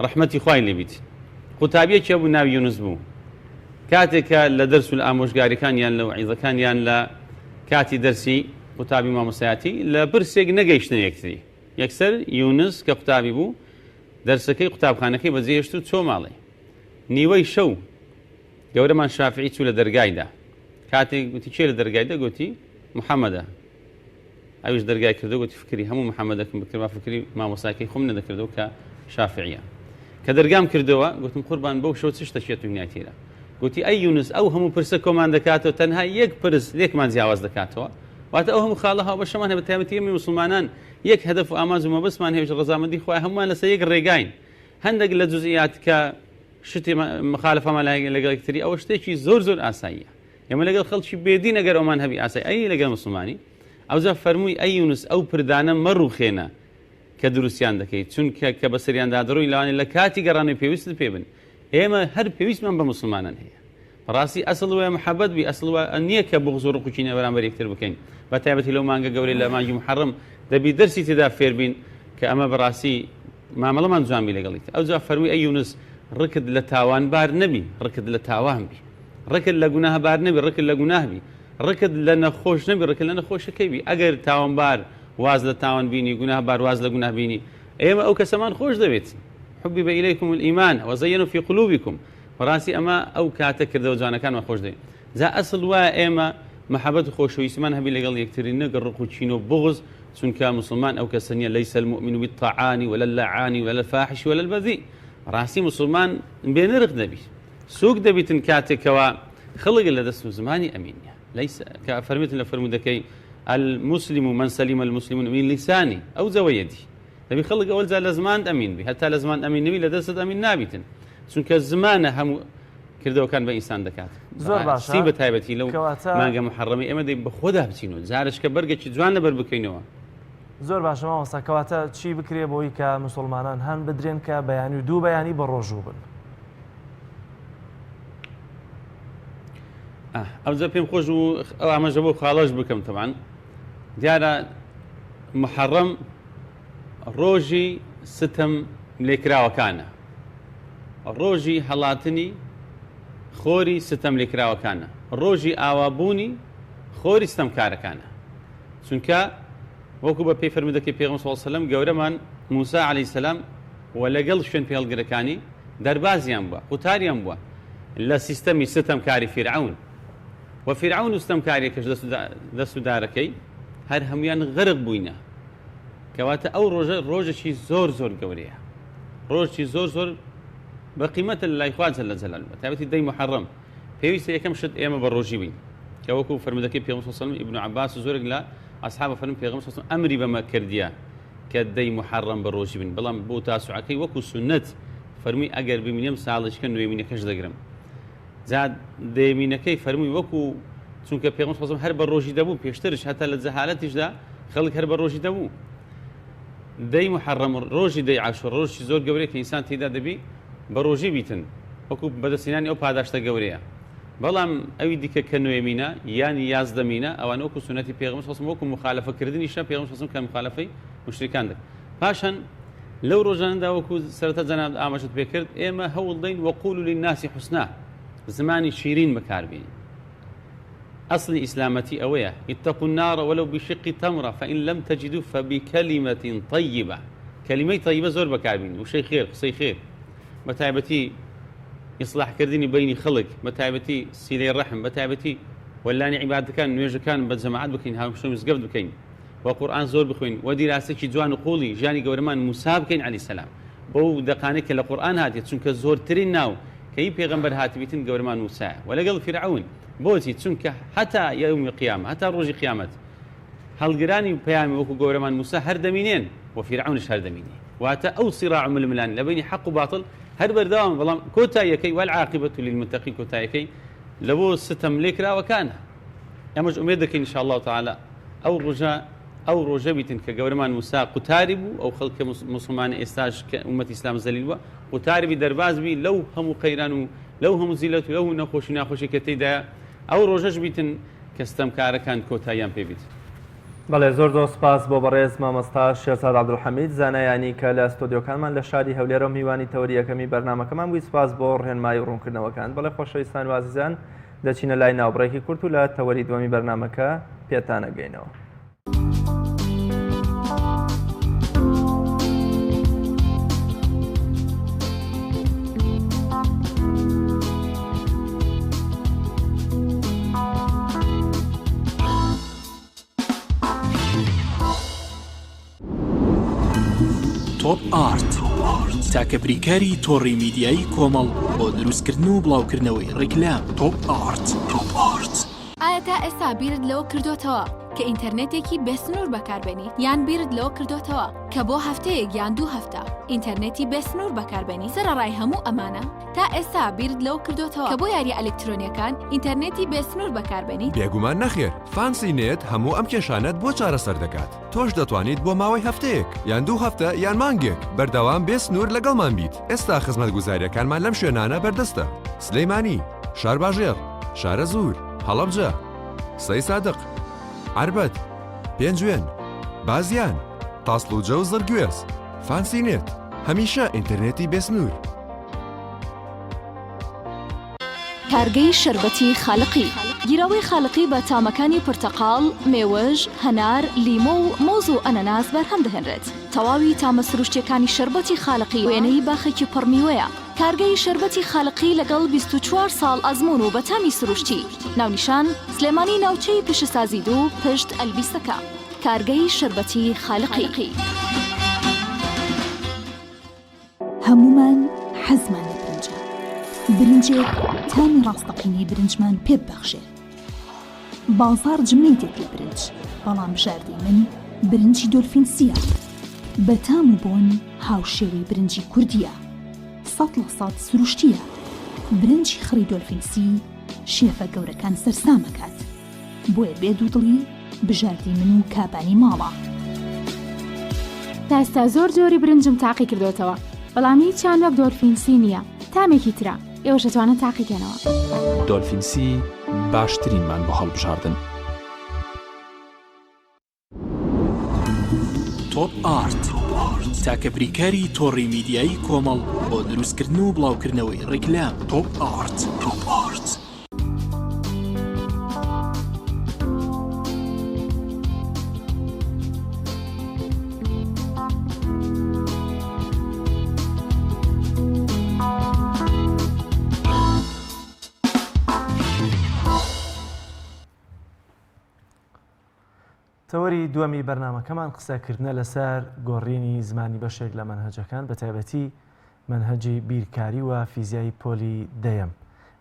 ڕەحمەتی خوای لێبیت قوتابیەکی بوو ناوی یونس بوو کاتێکە لە دەرس و لە ئامۆژگاریەکان یان لە وعیزەکان یان لە کاتی دەرسی قوتابی مامۆستایەتی لە برسێک نەگەیشتن یەکتری یەکسەر یونس کە قوتابی بوو دەرسەکەی قوتابخانەکەی بەجێهێشت و چۆ ماڵێ نیوەی شەو گەورەمان شافعی چوو لە دەرگایدا کاتێک گوتی چێ لە دەرگایدا گوتی محەممەدە ئەویش دەرگای کردو گوتی فکری هەموو محەممەدەکەم بکردوا فکری مامۆساکەی خۆم نەدەکردەوە کە شافعیە کە دەرگام کردەوە گوتم قوربان بەو شەو چ شتێکێت و ناتیرە گوتی ئەی یونس ئەو هەموو پرسە کۆمان دەکاتەوە تەنها یەک پرس لێکمان جیاواز دەکاتەوە واتە ئەو هەموو خاڵە هاو بەشەمان هەیە بە تایبەتی ئێمە مسلمانان یەک هەدەف و ئاماژ و مەبەستمان هەیە ڕەزامەندی خوای هەمومان لەسەر یەک ڕێگاین هەندێک لە جوزئیات کە شتی مخالفەمان لەگەڵ یەکتری ئەوە شتێکی زۆر زۆر ئاساییە ئێمە لەگەڵ خەڵکی بێدین ئەگەر ئەومان هەبی ئاسایی ئەی لەگەڵ مسلمانی ئەوجا فەرمووی ئەی یونس ئەو پردانە مەڕوخێنە کە دروستیان دەکەیت چونکە کە بە سەریاندا دەڕۆی لەوانێ لە کاتی گەڕانەوەی پێویست پێ بن ئێمە هەر پێویستمان بە مسلمانان هەیە ڕاستی ئەسڵ وایە محەبەت بی ئەسڵ نییە کە بغز و ڕقوچینە بەرامبەر یەکتر بکەین بە تایبەتی لەو مانگە گەورەی لە مانگی محەڕەم دەبی دەرسی تێدا فێر بین کە ئەمە بەڕاستی مامەڵەمان جوان بی لەگەڵیت ئەوجا فەرمووی ئەی یونس ڕکت لە تاوانبار نەبی ڕکت لە تاوان بی ڕکت لە گوناهبار نەبی ڕکت لە گوناه بی ڕکت لە نەخۆش نەبی ڕکت لە نەخۆشەکەی بی ئەگەر تاوانبار واز لە تاوان بینی گوناهبار واز لە گوناه بینی ئێمە ئەو کەسەمان خۆش دەوێت حبب إليكم الإيمان وزينوا في قلوبكم ڕاستی ئەمە ئەو کاتە کردەوە جوانەکانمان خۆش دەوێت جا ئەسڵ وایە ئێمە محەبەت و خۆشەویستیمان هەبی لەگەڵ یەکتری نەگەڕ ڕقوچین و بغز چونکە مسلمان ئەو کەسە نیە لەیس المؤمن بالطاعان ولا اللعان ولا الفاحش ولا البذيء ڕاستی مسلمان بێنرخ دەبی سووک دەبیتن کاتێکەوە خەڵک لە دەست و زمانی ئەمینە لەیس کە فەرمیتن لە فەرمودەکەی المسلم من سلم المسلمون من لسانه أو زويدي دەبی خەڵک ئەوەل جا لە زمان ئەمین بی هەتا لە زمان ئەمین نەبی لە دەستت ئەمین نابیتن چونکە زمانە هەموو کردەوەکان بە ئینسان دەکات زۆر باشە سی بە تایبەتی لەو مانگە محەڕەمی ئێمە دەی بە خۆدا بچینەوە جارش کە بەرگێکی جوان لەبەر بکەینەوە زۆر باشە مامۆستا کەواتە چی بکرێ بۆی کە موسڵمانان هەن بدرێن کە بەیانی و دوو بەیانی بە ڕۆژوو بن ئەوجا پێم خۆش و ئەو ئاماژە بۆ خاڵەش بکەم تەمان دیارە محەڕەم ڕۆژی ستەم لێکراوەکانە ڕۆژی هەڵاتنی خۆری ستەم لێکراوەکانە ڕۆژی ئاوابوونی خۆری ستەمکارەکانە چونکە وەکو بە پێی فەرمودەکەی پێغەمبەر صلی الله علیه و سەلەم گەورەمان موسا عەلەیهی سەلام و لەگەڵ شوێن پێڵگرەکانی دەربازیان بووە قوتاریان بووە لە سیستەمی ستەمکاری فیرعون و فیرعون وستەمکاریەکەش دەست و دارەکەی هەر هەمویان غەرق بووینە کەواتە ئەو ڕۆژێکی زۆر زۆر گەورەیە ڕۆژی زۆر زۆر بە قیمەتە لە لای خوا جەل جەلالوه تایبەتی دەی محەڕەم پێویستە یەکەم شت ئێمە بە ڕۆژی بین کە وەکو فەرمودەکەی پێغەمبەر صلی الله علیه و سلم ئیبن عەباس و زۆرێک لە ئەصحاب فەرمووی پێغەمبەر صلی الله علیه و سلم ئەمری بەمە کردیە کە دەی محەڕەم بە ڕۆژی بین بەڵام بۆ تاسوعەکەی وەکو سونەت فەرمووی ئەگەر بمینێم ساڵێکە نوێمینەکەش دەگرم جا دەیمینەکەی فەرمووی وەکو چونکە پێغەمبەر صلی الله علیه و سلم هەر بە ڕۆژی دەبوو پێشترش هەتا لە جەهالەتیشدا خەڵک هەر بە ڕۆژی دەبوو دەی محەڕەم ڕۆژی دەی عاشوڕا ڕۆژی زۆر گەورەیە کە ئینسان تێیدا دەبی بە ڕۆژی بیتن وەکو بەدەستێنانی ئەو پاداشتە گەورەیە بەڵام ئەوی دیکە کە نوێمینە یانی یازدەمینە ئەوانە وەکو سونەتی پێغەمبەر صلی الله علیه و سلم وەکو مخالفەکردنیشە پێغەمبەر صلی الله علیه و سلم کە مخالفەی مشریکان دەکرد پاشان لەو ڕۆژانەدا وەکو سەرەتا جەناب ئاماژت پێکرد ئێمە هەوڵ دەین وەقولوا للناس حوسنا زمانی شیرین بەکاربێنین أصل إسلامتي أوية اتقوا النار ولو بشق تمرة فإن لم تجدوا فبكلمة طيبة كلمة طيبة زور بكاربين وشي خير قصي خير متعبتي إصلاح كردني بيني خلق متعبتي سيلي الرحم متعبتي ولاني عباد كان نويج كان بجماعات بكين هاو شو مسقف بكين وقرآن زور بخوين ودراسة جوان قولي جاني قورمان مساب كين عليه السلام بو دقانك لقرآن هاتي تشونك زور ترين ناو كي بيغمبر هاتي بيتن قورمان موسى ولا قل فرعون بۆچی چونکە هەتا یومی قیامە هەتا ڕۆژی قیامەت هەڵگرانی پەیامی وەکو گەورەمان موسا هەردەمینێن و فیرعونش هەردەمینێ واتە ئەو سیراع ململان لە بینی حەق و باتڵ هەر بەردەوام بەڵام کۆتاییەکەی والعاقبەت للمتقین کۆتاییەکەی لە بۆ ستەم لێکراوەکانە ئەمەش ئومێد دەکەین ئینشاء الله تعالی ئەو ڕۆژە بیتن کە گەورەمان موسا قوتاری بوو ئەو خەڵکە مسلمانە ئێستاش کە ئومەتی ئیسلام زەلیل بووە قوتاری بی دەرباز بی لەو هەموو قەیران و لەو هەموو زیلەت و لەو نەخۆشی ناخۆشی کە تێدایە ئەو ڕۆژەش بیتن کە ستەمکارەکان کۆتاییان پێ بیت بەڵێ زۆر سپاس بۆ بەڕێز مامۆستا شێرزاد عەبدولحەمید زانایانی کە لە ستۆدیۆکانمان لە شاری هەولێرە و میوانی تەوەری یەکەمی بەرنامەکەمان بووی سپاس بۆ ڕێنمایی و ڕوونکردنەوەکان بەڵێ خۆشەویستان و عەزیزان دەچینە لای ناوبڕێکی کورت و لە تەوەری دووەمی بەرنامەکە پێتان ئەگەینەوە. تۆپ ئارت تاکە بریکاری تۆڕی میدیایی کۆمەڵ بۆ دروستکردن و بڵاوکردنەوەی ڕیکلام. تۆپ ئارت. ئایا تا ئێستا بیرت لەوە کردوتەوە کە ئینتەرنێتێکی بێسنوور بەکاربێنیت یان بیرت لەوە کردوتەوە کە بۆ هەفتەیەک یان 2 هەفتە ئینتەرنێتی بێسنوور بەکاربێنی سەرەڕای هەموو ئەمانە تا ئێستا بیرت لەوە کردوتەوە کە بۆ یاری ئەلکترۆنیەکان ئینتەرنێتی بێسنوور بەکاربێنیت؟ بێگومان نەخێر فانسی نێت هەموو ئەم کێشانەت بۆ چارەسەر دەکات. تۆش دەتوانیت بۆ ماوەی هەفتەیەک یان 2 هەفتە یان مانگێک بەردەوام بێسنوور لەگەڵمان بیت. ئێستا خزمەتگوزاریەکانمان لەم شوێنانە بەردەستە: سلەیمانی، شارباژێر، شارە زوور، هەڵەبجە، سەی سادق، عربەت، پێنجوێن، بازیان، تاسڵوجە و زەرگوێز. فانسی نێت هەمیشە ئینتەرنێتی بێسنوور. کارگەی شەربەتی خاڵقی گیرەوەی خاڵقی بە تامەکانی پرتەقاڵ، مێوەژ، هەنار، لیمۆ و مۆز و ئەنەناس بەرهەم دەهێنرێت. تەواوی تامە سروشتیەکانی شەربەتی خاڵقی وێنەی باخێکی پڕمیوەیە. کارگەی شەربەتی خاڵقی لەگەڵ 24 ساڵ ئەزمون و بە تامی سروشتی. ناونیشان سلێمانی ناوچەی پیشەسازی 2 پشت ئەلبیستەکە. کارگەی شەربەتی خاڵقی. هەمومان حەزمان لە برنجە. برنجێک تامی ڕاستەقینەی برنجمان پێ ببەخشێ. بازار جمەیتێک لە برنج، بەڵام بژاردەی من برنجی دۆلفینسیە. بە تام و بۆن هاوشێوەی برنجی کوردیە. 100% سروشتیە. برنجی خڕی دۆلفینسی شێفە گەورەکان سەرسامەکات. بۆیە بێدوودڵی بژاردی من و کابانی ماڵە. تا ئێستا زۆر جۆری برنجم تاقی کردوتەوە، بەڵام هیچیان وەک دۆلفینسی نییە. تامێکی ترە ئێوەش دەتوانن تاقیکەنەوە. دۆلفینسی باشترینمان بۆ هەڵبژاردن. تۆپ ئارت تاکە بریکاری تۆڕی میدیایی کۆمەڵ بۆ دروستکردن و بڵاوکردنەوەی ڕیکلام. تۆپ ئارت. تەوەری دووەمی بەرنامەکەمان قسەکردنە لەسەر گۆڕینی زمانی بەشێک لە مەنهەجەکان بە تایبەتی مەنهەجی بیرکاری و فیزیایی پۆلی دەیەم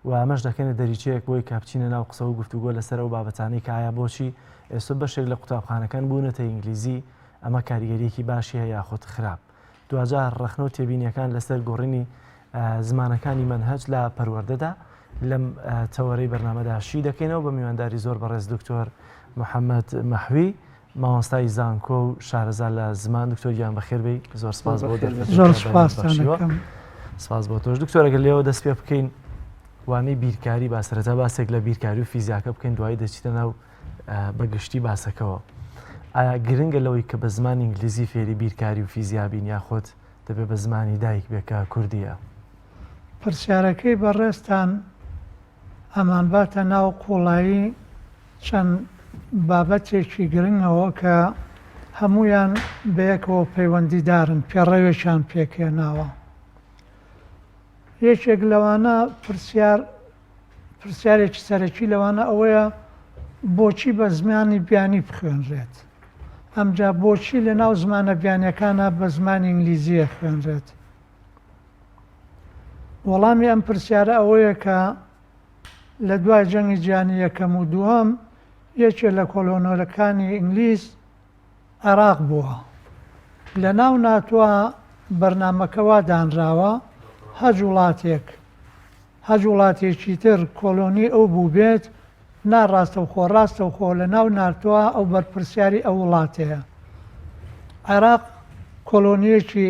و ئەمەش دەکەنە دەریچەیەک بۆی کاپچینە ناو قسە و گفتوگۆ لەسەر ئەو بابەتانەی کە ئایا بۆچی ئێستا بەشێک لە قوتابخانەکان بوونەتە ئینگلیزی ئەمە کاریگەریەکی باشی هەیە یاخود خراپ. دوجار ڕەخنە و تێبینیەکان لەسەر گۆڕینی زمانەکانی مەنهەج لە پەروەردەدا لەم تەوەرەی بەرنامەداشی دەکەینەوە بە میوانداری زۆر بەڕێز دکتۆر محەممەد مەحوی مامۆستای زانکۆ و شارەزار لە زمان. دکتۆر گیان بەخێربەی زۆر سپاس بۆ زۆر سپاس بۆ تۆش دکتۆرەگە لێەوە دەست پێ بکەین وانەی بیرکاری باسەرەتا باسێک لە بیرکاری و فیزیاکە بکەین دوایی دەچیتە ناو بەگشتی باسەکەەوە. ئایا گرنگە لەوەی کە بە زمان ئینگلیزی فێری بیرکاری و فیزیابین یاخۆت دەبێت بە زمانی دایک بێکە کوردیە؟ پرسیارەکەی بەڕێستان ئەمانباتە ناو قوڵایی چەند بابەتێکی گرنگەوە کە هەمویان بەیەکەوە پەیوەندیدارن پێڕەوێکیان پێکێناوە. یەکێک لەوانە پرسیارێکی سەرەکی لەوانە ئەوەیە بۆچی بە زمانی بیانی بخوێنرێت، ئەمجا بۆچی لە ناو زمانە بیانیەکانە بە زمانی ئینگلیزیە خوێنرێت. وەڵامی ئەم پرسیارە ئەوەیە کە لە دوای جەنگی جیهانی یەکەم و دووەم یەکێ لە کۆلۆنەرەکانی ئینگلیز عێراق بووە. لە ناو ناتوە بەرنامەکەوا دانراوە هەج وڵاتێکی تر کۆلۆنی ئەو بوو بێت ناڕاستەوخۆ ڕاستەوخۆ لە ناو ناتوە ئەو بەرپرسیاری ئەو وڵاتەیە. عێراق کۆلۆنیەکی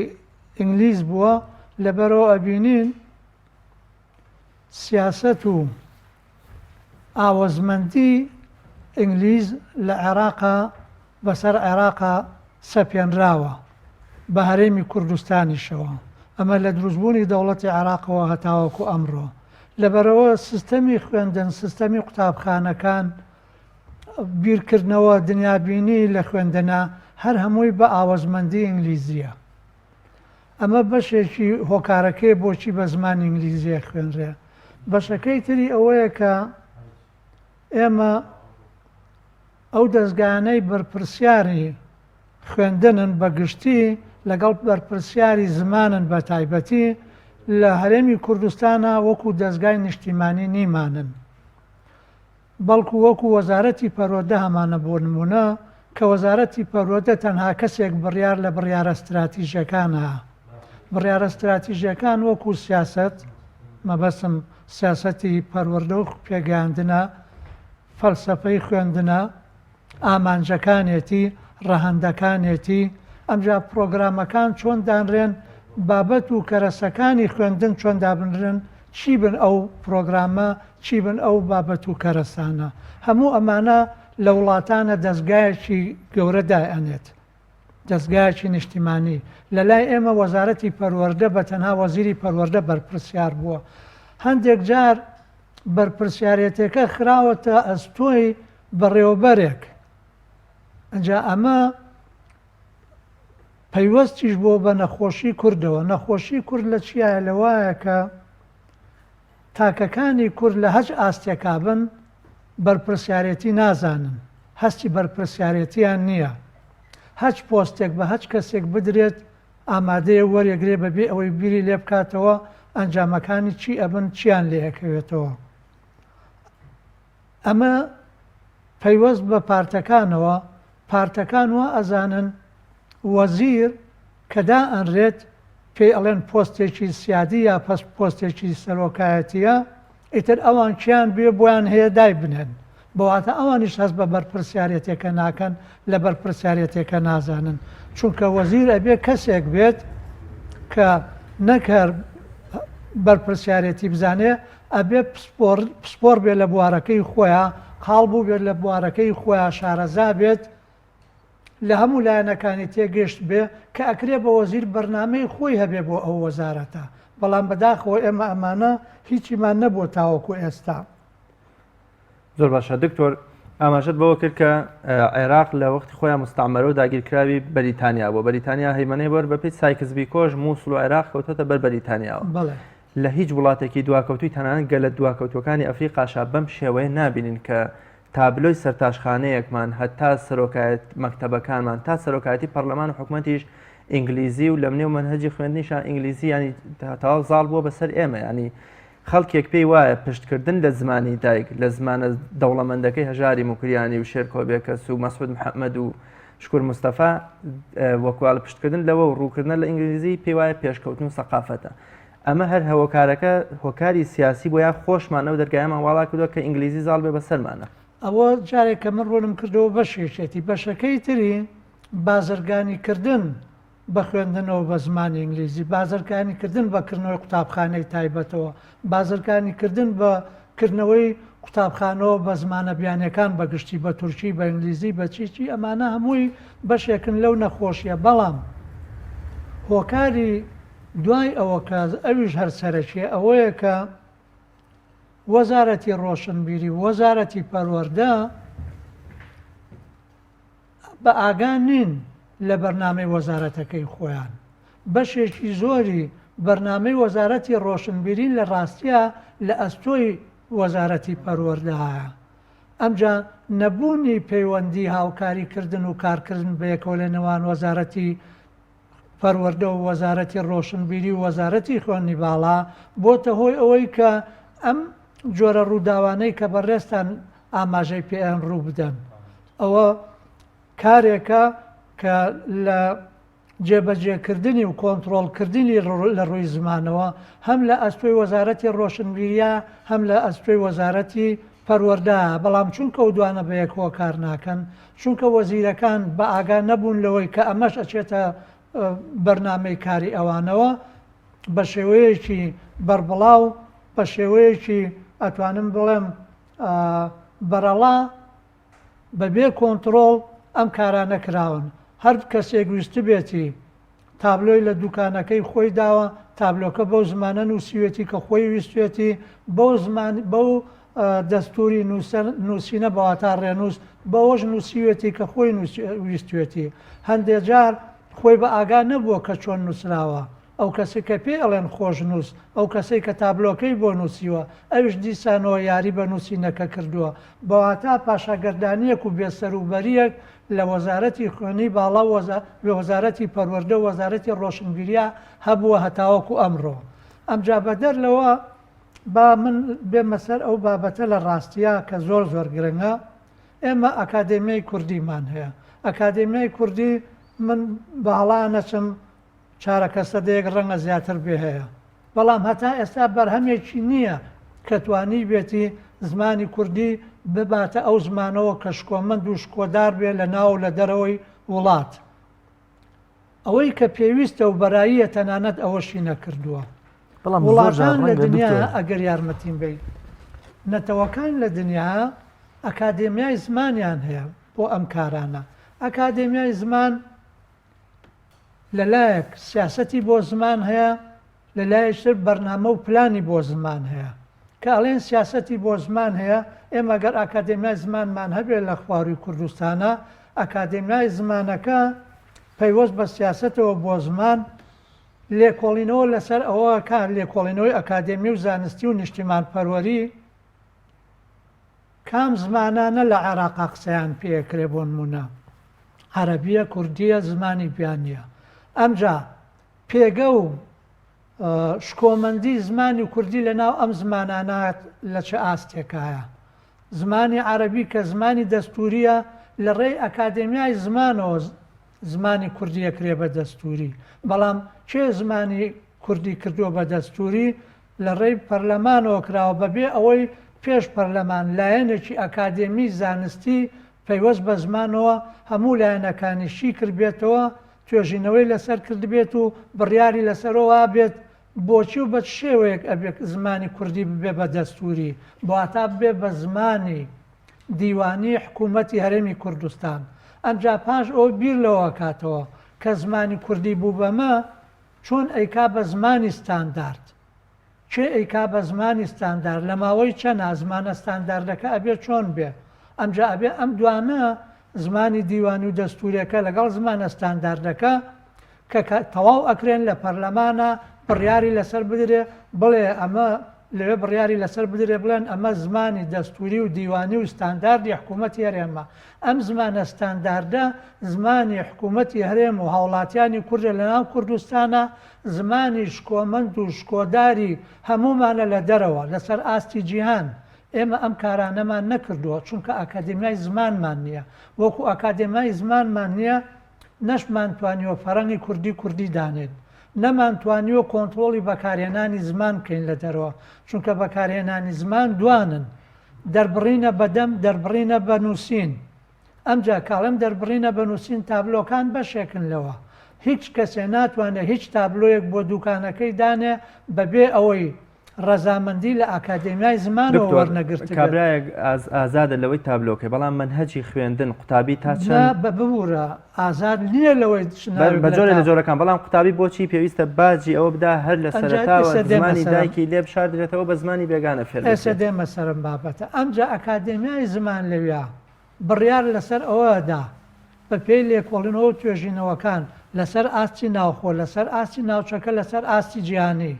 ئینگلیز بووە لەبەرەوە ئەبینین سیاسەت و ئاوەزمەندی ئینگلیز لە عێراقا بەسەر عێراقا سەپێنراوە بە هەرێمی کوردستانیشەوە. ئەمە لە دروستبوونی دەوڵەتی عێراقەوە هەتاوەکو ئەمڕۆ. لەبەرەوە سیستەمی خوێندن سیستەمی قوتابخانەکان بیرکردنەوە دنیابینی لە خوێندنە هەر هەمووی بە ئاوەزمەندی ئینگلیزیە. ئەمە بەشێکی هۆکارەکەی بۆچی بە زمانی ئینگلیزیە خوێنرێ. بەشەکەی تری ئەوەیە کە ئێمە ئەو دەستگانەی بەرپرسیاری خوێندنن بەگشتی لەگەڵ بەرپرسیاری زمانن بە تایبەتی لە هەرێمی کوردستانە وەکو دەستگای نیشتیمانی نیمانن، بەڵکو وەکو وەزارەتی پەروەردە هەمانە بۆ نمونە کە وەزارەتی پەروەردە تەنها کەسێک بڕیار لە بڕیارە استراتیژیەکانە. بڕیارە استراتیژیەکان وەکو سیاست، مەبەستم سیاسەتی پەروەردە و پێگەیاندنە، فەلسەفەی خوێندنە، ئامانجەکانێتی، ڕەهەندەکانێتی، ئەمجا پرۆگرامەکان چۆن دانرێن، بابەت و کەرەسەکانی خوێندن چۆن دابنرن، چی بن ئەو پرۆگرامە، چی بن ئەو بابەت و کەرەسانە. هەموو ئەمانە لە وڵاتانە دەستگایەکی گەورە دایانێت، دەستگایەکی نیشتیمانی. لە لای ئێمە وەزارەتی پەروەردە بە تەنها وەزیری پەروەردە بەرپرسیار بووە. هەندێک جار بەرپرسیارەتەکە خراوەتە ئەستۆی بەڕێوەبەرێک. ئەنجا ئەمە پەیوەستیش بۆ بە نەخۆشی کوردەوە. نەخۆشی کورد لە چیایە؟ لەوایە کە تاکەکانی کورد لە هەج ئاستێکا بن بەرپرسیارەتی نازانن، هەستی بەرپرسیارەتیان نییە. هەچ پۆستێک بە هەچ کەسێک بدرێت ئامادەیە وەرێگرێ بەبێ ئەوەی بیری لێ بکاتەوە ئەنجامەکانی چی ئەبن چیان لێەکەوێتەوە. ئەمە پەیوەست بە پارتەکانەوە. پارتەکان وە ئەزانن وەزیر کە دائەنرێت پێی ئەڵێن پۆستێکی سیادی یا پەس پۆستێکی سەرۆکایەتیە، ئیتر ئەوان چیان بێ بۆیان هەیە دای بنێن. بەواتە ئەوانیش هەست بە بەرپرسیارەتێکە ناکەن، لە بەرپرسیارەتێکە نازانن. چونکە وەزیر ئەبێ کەسێک بێت کە نەکەر بەرپرسیارەتی بزانێ، ئەبێ پسپۆر بێت لە بوارەکەی خۆیان، قاڵ بوو بێت لە بوارەکەی خۆیان، شارەزا بێت، لە هەموو لایەنەکانی تێگەشت بێ کە ئەکرێ بە وەزیر بەرنامەی خۆی هەبێ بۆ ئەو وەزارەتە. بەڵام بەداخەوە ئێمە ئەمانە هیچیمان نەبووە تاوەکو ئێستا. زۆر باشە دکتۆر، ئاماژەت بەوە کرد کە عێراق لە وەختی خۆیان مستعمەرە و داگیرکراوی بەریتانیا بۆ بەریتانیا هەیمەنەی بەر بەپی سایکزبی کۆژ مووسڵ و عێراق کەوتۆتە بەر بەریتانیاوە. لە هیچ وڵاتێکی دواکەوتوی تەنانەت گەلە دواکەوتوەکانی ئەفریقاشا بەم شێوەیە نابینین کە تابلۆی سەرتاشخانەیەکمان هەتا سەرۆکایەت مەکتەبەکانمان تا سەرۆکایەتی پەرلەمان و حکوومەتیش ئینگلیزی و لە منێ و مەنهەجی خوێندنیشان ئینگلیزی ینی تاوا زاڵ بووە بەسەر ئێمە ینی خەڵکێک پێی وایە پشتکردن لە زمانی دایک لە زمانە دەوڵەمەندەکەی هەژاری موکریانی و شێر کۆبێکەس و مەسعود محەممەد و شکور مستەفا وەکوال پشتکردن لەوە و ڕووکردن لە ئینگلیزی پێی وایە پێشکەوتن و سەقافەتە. ئەمە هەر هەوەکارەکە هۆکاری سیاسی بۆ یا خۆشمانە و دەرگایمان واڵا کردووە کە ئینگلیزی زاڵ بێ بەسەرمانە. ئەوە جارێک کە من ڕۆنم کردەوە بەشێشێتی بەشەکەی تری بازرگانیکردن بە خوێندنەوە بە زمانی ئینگلیزی، بازرگانیکردن بەکردنەوەی قوتابخانەی تایبەتەوە، بازرگانیکردن بەکردنەوەی قوتابخانەوە بە زمانە بیانەکان بەگشتی بە تورکی بە ئینگلیزی بە چیچی ئەمانە هەمووی بەشێکن لەو نەخۆشیە. بەڵام هۆکاری دوای ئەوە کە ئەویش هەر سەرەکیە ئەوەیە کە وەزارەتی ڕۆشنبیری وەزارەتی پەروەردە بە ئاگان نین لە بەرنامەی وەزارەتەکەی خۆیان. بەشێکی زۆری بەرنامەی وەزارەتی ڕۆشنبیری لە ڕاستیە لە ئەستۆی وەزارەتی پەروەردەهایە. ئەمجا نەبوونی پەیوەندی هاوکاریکردن و کارکردن بەیەکەوە لە نێوان وەزارەتی پەروەردە و وەزارەتی ڕۆشنبیری و وەزارەتی خوێندنی باڵا بۆتە هۆی ئەوەی کە ئەم جۆرە ڕووداوانەی کە بەڕێستان ئاماژەی پێیان ڕوو بدەن. ئەوە کارێکە کە لە جێبەجێکردنی و کۆنتترۆلکردنی لە ڕووی زمانەوە هەم لە ئەستۆی وەزارەتی ڕۆشنبیریە هەم لە ئەستۆی وەزارەتی پەروەردە. بەڵام چونکە و دوانە بە یەکەوە کار ناکەن، چونکە وەزیرەکان بە ئاگا نەبوون لەوەی کە ئەمەش ئەچێتە بەرنامەی کاری ئەوانەوە بە شێوەیەکی بەربڵاو بە شێوەیەکی ئەتوانم بڵێم بەرەڵا بەبێ کۆنتترۆل ئەم کارانە کراون. هەر کەسێک ویست بێتی تابلۆی لە دوکانەکەی خۆی داوە، تابلۆکە بەو زمانە نووسیوێتی کە خۆی ویستێتی بەو دەستوری نووسینە بەواتە ڕێنووس بەوەش نووسیوێتی کە خۆی ویستێتی. هەندێک جار خۆی بە ئاگا نەبووە کە چۆن نووسراوە. ئەو کەسی کە پێی ئەڵێن خۆش نووس، ئەو کەسی کە تابلۆکەی بۆ نووسیوە ئەوش دیسانەوە یاری بە نووسینەکە کردووە. بەواتە پاشاگەردانیەک و بێسەروبەریەک لە وەزارەتی خوێنی باڵا وەزارەتی پەروەردە و وەزارەتی ڕۆشنبیریە هەبووە هەتاوەکو ئەمڕۆ. ئەمجا بەدەر لەوە با من بێمە سەر ئەو بابەتە لە ڕاستیە کە زۆر زۆر گرنگە. ئێمە ئەکادێمیای کوردیمان هەیە. ئەکادێمیای کوردی من باڵا نەچم چارەکە سەدەیەک ڕەنگە زیاتر بێ هەیە. بەڵام هەتا ئێستا بەرهەمێکی نییە کە توانی بێتی زمانی کوردی بباتە ئەو زمانەوە کە شکۆمەند و شکۆدار بێ لە ناو لە دەرەوەی وڵات. ئەوەی کە پێویستە و بەراییە تەنانەت ئەوەشی نەکردووە. وڵاتان لە دنیا ئەگەر یارمەتیم بیت نەتەوەکان لە دنیا ئەکادێمیای زمانیان هەیە بۆ ئەم کارانە. ئەکادێمیای زمان لەلایەک سیاسەتی بۆ زمان هەیە، لەلایەکتر بەرنامە و پلانی بۆ زمان هەیە. کە ئەڵێن سیاسەتی بۆ زمان هەیە، ئێمە گەر ئاکادێمیای زمانمان هەبێت لە خواروی کوردستانە، ئاکادێمیای زمانەکە پەیوەست بە سیاسەتەوە بۆ زمان لێکۆڵینەوە لەسەر ئەوە کار لێکۆڵینەوەی ئەکادێمی و زانستی و نیشتیمان پەروەری کام زمانانە لە عێراقا قسەیان پێکرێ بۆ نمونە عەرەبیە، کوردیە، زمانی بیانیە. ئەمجا پێگە و شکۆمەندی زمانی کوردی لە ناو ئەم زمانانات لە چه ئاستێکایە. زمانی عەرەبی کە زمانی دەستوریە لە ڕێی ئەکادێمیای زمانەوە زمانی کوردیە کرێ بە دەستوری. بەڵام چێ زمانی کوردی کردووە بە دەستوری لە ڕێی پەرلەمانەوە کراوە بەبێ ئەوەی پێش پەرلەمان لایەنێکی ئەکادێمی زانستی پەیوەست بە زمانەوە هەموو لایەنەکانیشی کردبێتەوە، توێژینەوەی لەسەر کردبێت و بڕیاری لەسەرەوە بێت بۆچی و بە شێوەیەک ئەبێت زمانی کوردی ببێ بە دەستوری بۆ هەتا بێ بە زمانی دیوانی حکوومەتی هەرێمی کوردستان. ئەمجا پاش ئەو بیر لەوە کاتەوە کە زمانی کوردی بوو بەمە چۆن ئەیکا بە زمانی ستاندارد، چێ ئەیکا بە زمانی ستاندارد، لە ماوەی چەند زمانە ستانداردەکە ئەبێ چۆن بێ. ئەمجا ئەبێ ئەم دوانە زمانی دیوانی و دەستوریەکە لەگەڵ زمانە ستانداردەکە کە تەواو ئەکرێن لە پەرلەمانە بڕیاری لەسەر بدرێ بڵێ ئەمە لەوێ بڕیاری لەسەر بدرێ بڵێن ئەمە زمانی دەستوری و دیوانی و ستانداردی حکوومەتی هەرێمە. ئەم زمانە ستانداردە زمانی حکوومەتی هەرێم و هاوڵاتیانی کوردە لە ناو کوردستانە، زمانی شکۆمەند و شکۆداری هەمومانە لە دەرەوە لەسەر ئاستی جیهان. ئێمە ئەم کارانەمان نەکردووە چونکە ئاکادمیای زمانمان نییە، وەکو ئاکادمیای زمانمان نییە نەشمانتوانیوە فەرەنگی کوردی دانێت، نەمانتوانیوە کۆنتترۆلی بەکارهێنانی زمان بکەین لە دەرەوە چونکە بەکارهێنانی زمان دوانن، دەربڕینە بەدەم دەربڕینە بە نووسین. ئەمجا کاڵم دەربڕینە بە نووسین تابلۆکان بەشێکن لەوە. هیچ کەسێ ناتوانێت هیچ تابلۆیەک بۆ دوکانەکەی دانێ بەبێ ئەوەی ڕەزامەندی لە ئاکادمیای زمانەوە وەرنەگرت. کابراایەک ئازادە لەوەی تابلۆکە، بەڵام منهەجی خوێندن قوتابی تا چەند ببوورە ئازاد نییە لەوەی بە جۆرە لە جۆرەکان، بەڵام قوتابی بۆچی پێویستە باجی ئەوە بدا هەر لە سەرەتاوە زمانی دایکی لێ بشاردرێتەوە بە زمانی بێگانە فێر. ئێستا دێمە سەرم بابەتە. ئەمجا ئاکادمیای زمان لەویا بڕیار لەسەر ئەوەدا بە پێی لێکۆڵینەوە توێژینەوەکان لەسەر ئاستی ناوخۆ، لەسەر ئاستی ناوچەکە، لەسەر ئاستی جیهانی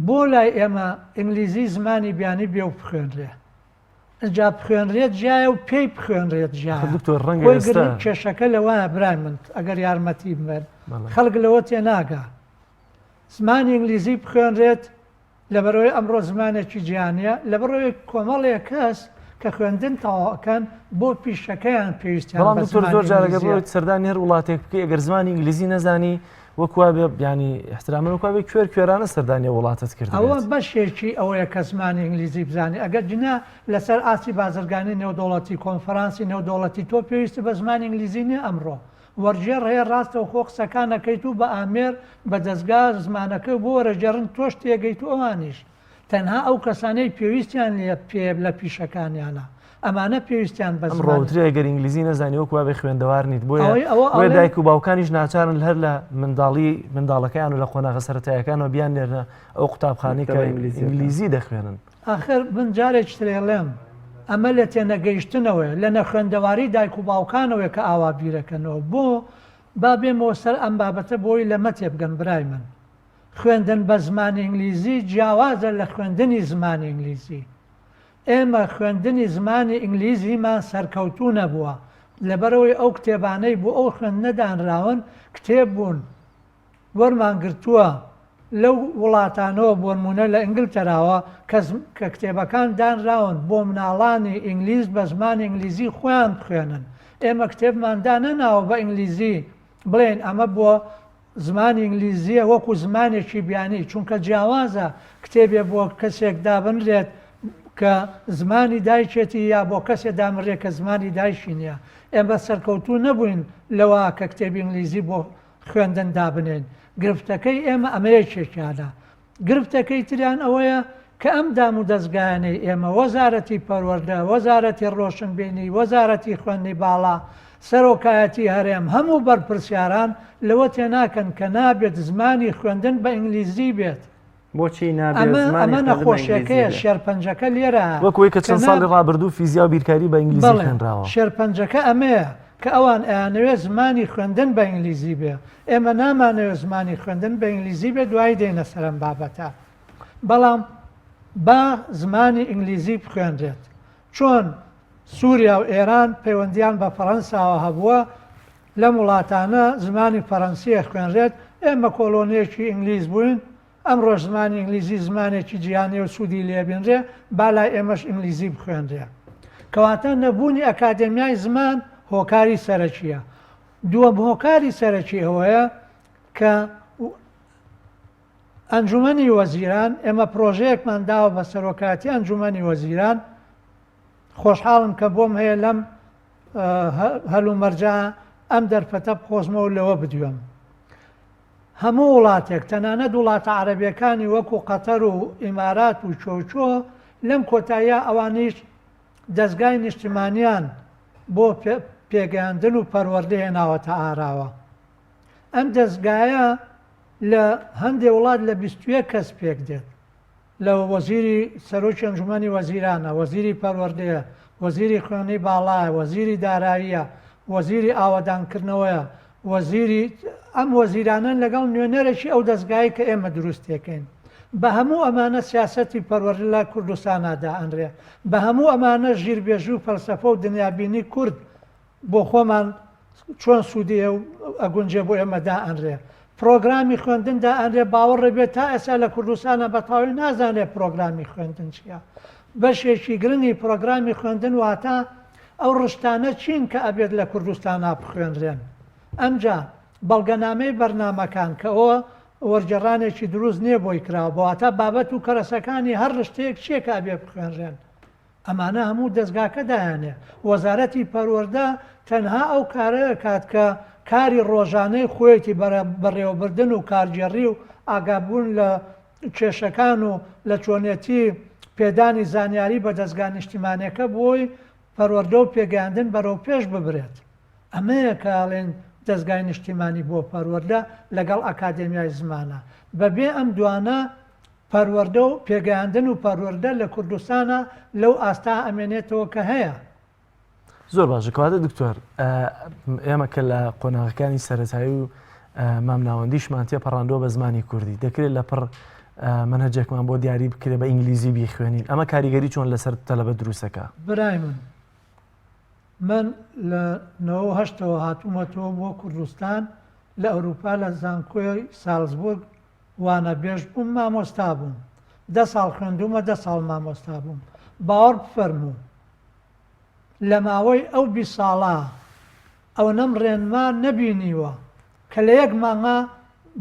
بۆ لای ئێمە ئینگلیزی زمانی بیانی بێ و بخوێنرێ. ئەجا بخوێنرێت جایە و پێی بخوێنرێت جایە کێشەکە لەوانە برای من ئەگەر یارمەتی بمێن خەڵک لەوە تێناگا. زمانی ئینگلیزی بخوێنرێت لەبەرەوەی ئەمڕۆ زمانێکی جیهانیە، لەبەرەوەی کۆمەڵێک کەس کە خوێندن تاواکەن بۆ پیشەکەیان پێویستیان. بەڵام زۆر جارەگە بۆ سەردانی هەر وڵاتێک بکەی ئەگەر زمانی ئینگلیزی نەزانی وەکووا بێ ینی احترامەن وەکوا بێ کوێرانە سەردانی وڵاتت کرد. ئەوە بەشێکی ئەوەیە کە زمانی ئینگلیزی بزانانی. ئەگەر جنا لەسەر ئاسی بازرگانی نێودوڵەتی کۆنفرانسی نێودوڵەتی تۆ پێویستی بە زمانی ئینگلیزی نیە ئەمڕۆ وەرجێر هەیە ڕاستەوە خۆ قسەکانەکەیت و بە ئامێر بە دەستگا زمانەکە بۆ وەرەجێڕن تۆش تێگەیت و ئەوانیش تەنها ئەو کەسانەی پێویستیان لە پیشەکانیانە ئەمانە پێویستیان بە ڕۆتری ئەگەر ئینگلیزی نەزانی وەکووا بێ خوێندەوار نیت بۆیە دایک و باوکانیش ناچارن هەر لە منداڵەکەیان و لە قۆناغە سەرەتایەکانەوە بیان نێرنە ئەو قوتابخانەی کە ئینگلیزی دەخوێنن. ئاخر من جارێک ترێڵێم ئەمە لە تێنەگەیشتنەوەی لە نەخوێندەواری دایک و باوکانەوەی کە ئاوا بیرەکەنەوە بۆ با بێمەوە سەر ئەم بابەتە بۆی لەمە تێبگەن برای من. خوێندن بە زمانی ئینگلیزی جیاوازە لە خوێندنی زمانی ئینگلیزی. ئێمە خوێندنی زمانی ئینگلیزیمان سەرکەوتوو نەبووە لەبەرەوەی ئەو کتێبانەی بۆ ئەو خوێندنەدانراون کتێب بوون وەرمان گرتووە لەو وڵاتانەوە بۆ نمونە لە ئینگلتەراوە کە کتێبەکان دانراون بۆ مناڵانی ئینگلیز بە زمانی ئینگلیزی خۆیان بخوێنن. ئێمە کتێبمان دانەناوە بە ئینگلیزی بڵێن ئەمە بۆ زمانی ئینگلیزیە وەکو زمانێکی بیانی چونکە جیاوازە کتێبێ بۆ کەسێک دابنرێت کە زمانی دایکێتی یا بۆ کەسێ دامڕێ کە زمانی دایشی نییە. ئێمە سەرکەوتوو نەبووین لەوە کە کتێبی ئینگلیزی بۆ خوێندن دابنێن. گرفتەکەی ئێمە ئەمەیەکێکیانە. گرفتەکەی تریان ئەوەیە کە ئەم دام و دەستگایانەی ئێمە وەزارەتی پەروەردە، وەزارەتی ڕۆشنبینی، وەزارەتی خوێندنی باڵا، سەرۆکایەتی هەرێم هەموو بەرپرسیاران لەوە تێناکەن کە نابێت زمانی خوێندن بە ئینگلیزی بێت. بۆچی ئەمە نەخۆشیەکەیە شێرپەنجەکە لێرە وەکوی کە چەند ساڵی ڕابردوو فیزیا و بیرکاری بە ئینگلیزی خوێنراوە. شێرپەنجەکە ئەمەیە کە ئەوان ئەیانەوێت زمانی خوێندن بە ئینگلیزی بێ. ئێمە نامانەوێت زمانی خوێندن بە ئینگلیزی بێ دوای دێنە سەرم بابەتە. بەڵام با زمانی ئینگلیزی بخوێنرێت. چۆن سووریا و ئێران پەیوەندیان بە فەڕەنساوە هەبووە لەم وڵاتانە زمانی فەڕەنسیە خوێنرێت. ئێمە کۆلۆنیەکی ئینگلیز بووین ئەمڕۆ زمانی ئینگلیزی زمانێکی جیهانی و سوودی لێبینرێ بالای ئێمەش ئینگلیزی بخوێنرێ. کەواتە نەبوونی ئەکادمیای زمان هۆکاری سەرەکیە. دووەم هۆکاری سەرەکی ئەوەیە کە ئەنجومەنی وەزیران ئێمە پرۆژەیەکمان داوە بە سەرۆکاتی ئەنجومەنی وەزیران خۆشحاڵم کە بۆم هەیە لەم هەلومەرجە ئەم دەرفەتە بخۆزمەوە لەوە بدوێم. هەموو وڵاتێک تەنانەت وڵاتە عەرەبیەکانی وەکو قەتەر و ئیمارات و چۆچۆ لەم کۆتاییە ئەوانیش دەستگای نیشتیمانیان بۆ پێگەیاندن و پەروەردە هێناوەتە ئاراوە. ئەم دەستگایە لە هەندێک وڵات لە 21 کەس پێک دێت. لە وەزیری سەرۆکی ئەنجومەنی وەزیرانە، وەزیری پەروەردەیە، وەزیری خوێندنی باڵایە، وەزیری داراییە، وەزیری ئاوەدانکردنەوەیە، وەزیری ئەم وەزیرانن لەگەڵ نوێنەرێکی ئەو دەستگایی کە ئێمە دروستێکەین. بە هەموو ئەمانە سیاسەتی پەروەردە لە کوردستانادا ئەنرێ بە هەموو ئەمانە ژیربێژوو فەلسەفە و دنیابینی کورد بۆ خۆمان چۆن سوودیە و ئەگونجێ بۆ ئێمەدا ئەنرێ پرۆگرامی خوێندندا ئەنرێ باوەڕێ بێت تا ئێستا لە کوردستانە بەتاوی نازانێت پرۆگرامی خوێندن چییە بەشێکی گرنگی پرۆگرامی خوێندن واتە ئەو ڕشتانە چین کە ئەبێت لە کوردستانە بخوێنرێن ئەمجا بەڵگەنامەی بەرنامەکان کە ئەوە وەرجێڕانێکی دروست نییە بۆی کراوە بۆواتە بابەت و کەرەسەکانی هەر ڕشتەیەک چیەکە ئەبێ بخوێنرێن ئەمانە هەموو دەستگاکە دایانێ وەزارەتی پەروەردە تەنها ئەو کارەیە کات کە کاری ڕۆژانەی خۆیەتی بەڕێوەبردن و کارگێڕی و ئاگابوون لە کێشەکان و لە چۆنێتی پێدانی زانیاری بە دەستگا نیشتیمانیەکە بۆی پەروەردە و پێگەاندن بەرەو پێش ببرێت ئەمەیە کاڵێن دەستگای نیشتیمانی بۆ پەروەردە لەگەڵ ئەکادێمیای زمانە بەبێ ئەم دوانە پەروەردە و پێگەاندن و پەروەردە لە کوردستانە لەو ئاستا ئەمێنێتەوە کە هەیە زۆر باشە کەواتە دکتۆر ئێمە کە لە قۆناغەکانی سەرەتایی و مامناوەندیشمان تێپەڕاندۆ بە زمانی کوردی دەکرێت لە پڕ منهەجێکمان بۆ دیاری بکرێ بە ئینگلیزی بیخوێنین ئەمە کاریگەری چۆن لەسەر تەلەبە دروستەکە برای من لە 1970ەوە هاتوومەتەوە بۆ کوردستان لە ئەوروپا لە زانکۆی سالزبورگ وانە بێژ بووم مامۆستا بووم 10 ساڵ خوێندومە 10 ساڵ مامۆستا بووم باوەڕ بفەرموو لە ماوەی ئەو 20 ساڵە ئەو نەم ڕێنما نەبینیوە کە لە یەک مانگە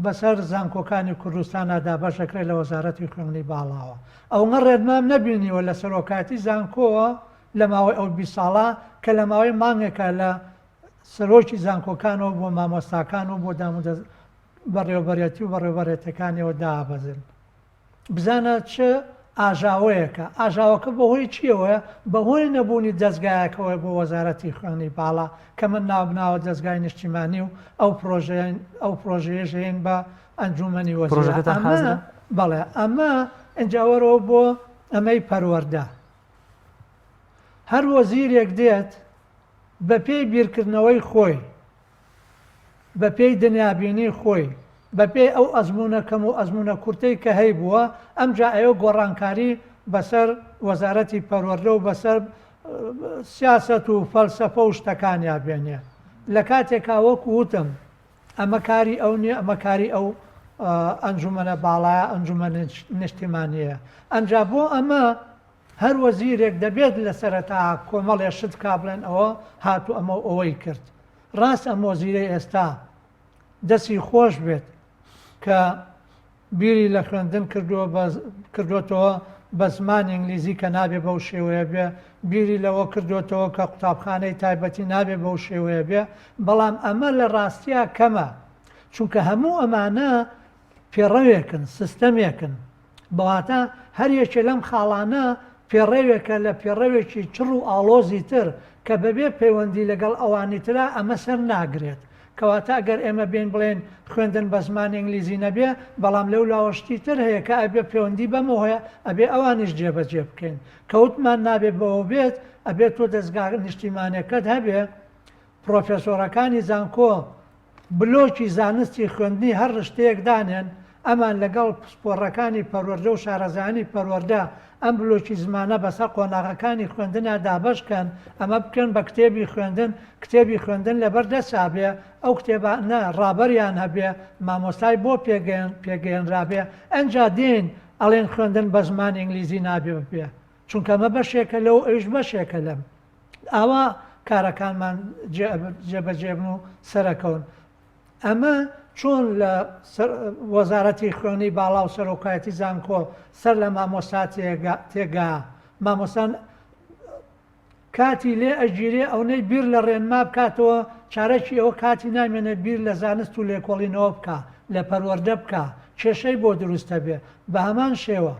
بەسەر زانکۆکانی کوردستانەدا بەشەکرێت لە وەزارەتی خوێندنی باڵاوە ئەوە ڕێنمام نەبینیوە لە سەرۆکاتی زانکۆوە لە ماوەی ئەو 20 ساڵە کە لە ماوەی مانگێکە لە سەرۆکی زانکۆکانەوە بۆ مامۆستاکان و بۆ بەڕێوەبەرێتی و بەڕێوەبەرێتەکانیەوە دابەزن بزانە چه ئاژاوەیەکە ئاژاوەکە بەهۆی چیەوە بەهۆی نەبوونی دەستگایەکەوە بۆ وەزارەتی خوێندنی باڵا کە من ناوبناوە دەستگای نیشتیمانی و ئەو پرۆژەیەژین بە ئەنجومەنی وەزارەتە بەڵێ ئەمە ئەنجاوەرەوە بۆ ئەمەی پەروەردە هەر وەزیرێک دێت بە پێی بیرکردنەوەی خۆی بە پێی دنیابینی خۆی بە پێی ئەو ئەزمونەکەم و ئەزمونە کورتەی کە هەی بووە ئەمجا ئەوە گۆڕانکاری بەسەر وەزارەتی پەروەردە و بەسەر سیاست و فەلسەفە و شتەکانیا بێنێ لە کاتێکا وەکو وتم ئەمە کاری ئەو نییە ئەمە کاری ئەو ئەنجومەنە باڵایە ئەنجومەن نیشتیمانیە ئەمجا بۆ ئەمە هەر وەزیرێک دەبێت لە سەرەتا کۆمەڵێ شت کابلێن ئەوە هاتو ئەمە ئەوەی کرد ڕاست ئەم وەزیرەی ئێستا دەستی خۆش بێت کە بیری لە خوێندن کردوێتەوە بە زمانی ئینگلیزی کە نابێ بەو شێوەیە بێ بیری لەوە کردوێتەوە کە قوتابخانەی تایبەتی نابێ بەو شێوەیە بێ بەڵام ئەمە لە ڕاستیە کەمە چونکە هەموو ئەمانە پێڕەوێکن سیستەمێکن بەواتە هەر یەکێ لەم خاڵانە پێڕەوێکە لە پێڕەوێکی چڕ و ئاڵۆزی تر کە بەبێ پەیوەندی لەگەڵ ئەوانی ترا ئەمە سەر ناگرێت کەواتە ئەگەر ئێمە بێن بڵێن خوێندن بە زمانی ئینگلیزی نەبێ بەڵام لەو لاوەشتی تر هەیە کە ئەبێ پەیوەندی بەمەوە هەیە ئەبێ ئەوانیش جێبەجێ بکەین کەوتمان نابێت بەوە بێت ئەبێت تۆ دەستگا نیشتیمانیەکەت هەبێ پرۆفێسۆرەکانی زانکۆ بلۆکی زانستی خوێندنی هەر ڕشتەیەک دانێن ئەمان لەگەڵ پسپۆڕەکانی پەروەردە و شارەزانی پەروەردە ئەم بلۆکی زمانە بەسەر قۆناغەکانی خوێندنە دابشکەن ئەمە بکەن بە کتێبی خوێندن لەبەر دەسابێ ئەو کتێبانە ڕابەریان هەبێ مامۆستای بۆ پێگەێنرابێ ئەنجا دێن ئەڵێن خوێندن بە زمانی ئینگلیزی نابێ بێ چونکە ئەمە بەشێکە لەو ئەوش بەشێکە لەم ئاوا کارەکانمان جێبەجێبن و سەرەکەون ئەمە چۆن لە وەزارەتی خوێنی باڵا و سەرۆکایەتی زانکۆ سەر لە مامۆستا تێگا مامۆستان کاتی لێ ئەگیرێ ئەوەی بیر لە ڕێنما بکاتەوە چارەکی ئەوە کاتی نامێنێت بیر لە زانست و لێکۆڵینەوە بکە لە پەروەردە بکە کێشەی بۆ دروستە بێ بە هەمان شێوە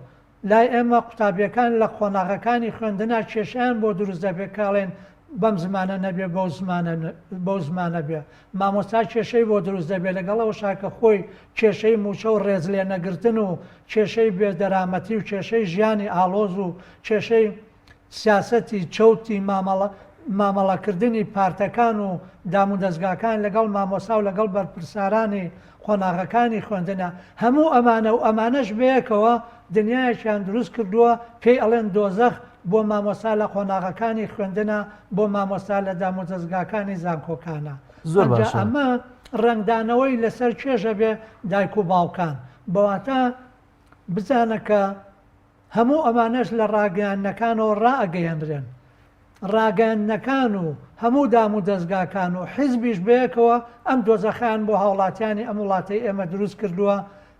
لای ئێمە قوتابیەکان لە قۆناغەکانی خوێندنا کێشیان بۆ دروست دەبێت کاڵێن بەم زمانە نەبێ بەو زمانە بێ مامۆستا کێشەی بۆ دروست دەبێت لەگەڵەوە شاکە خۆی کێشەی موچە و ڕێز لێ نەگرتن و کێشەی بێدەرامەتی و کێشەی ژیانی ئالۆز و کێشەی سیاسەتی چەوتی مامەڵەکردنی پارتەکان و دام و دەستگاکان لەگەڵ مامۆسا و لەگەڵ بەرپرسارانی خۆناغەکانی خوێندنە هەموو ئەمانە و ئەمانەش بەیەکەوە دنیایشیان دروست کردووە پێی ئەڵێن دۆزەخ بۆ مامۆسا لە خۆناغەکانی خوێندنە بۆ مامۆسا لە دام و دەستگاکانی زانکۆکانە ئەمە ڕنگدانەوەی لەسەر چێژە بێ دایک و باوکان بەواتە بزانە کە هەموو ئەمانەش لە ڕاگەیاندنەکانەوە ڕائەگەیەنرێن ڕاگەیاندنەکان و هەموو دام و دەستگاکان و حیزبیش بەیەکەوە ئەم دۆزەخیان بۆ هاوڵاتیانی ئەم وڵاتی ئێمە دروست کردووە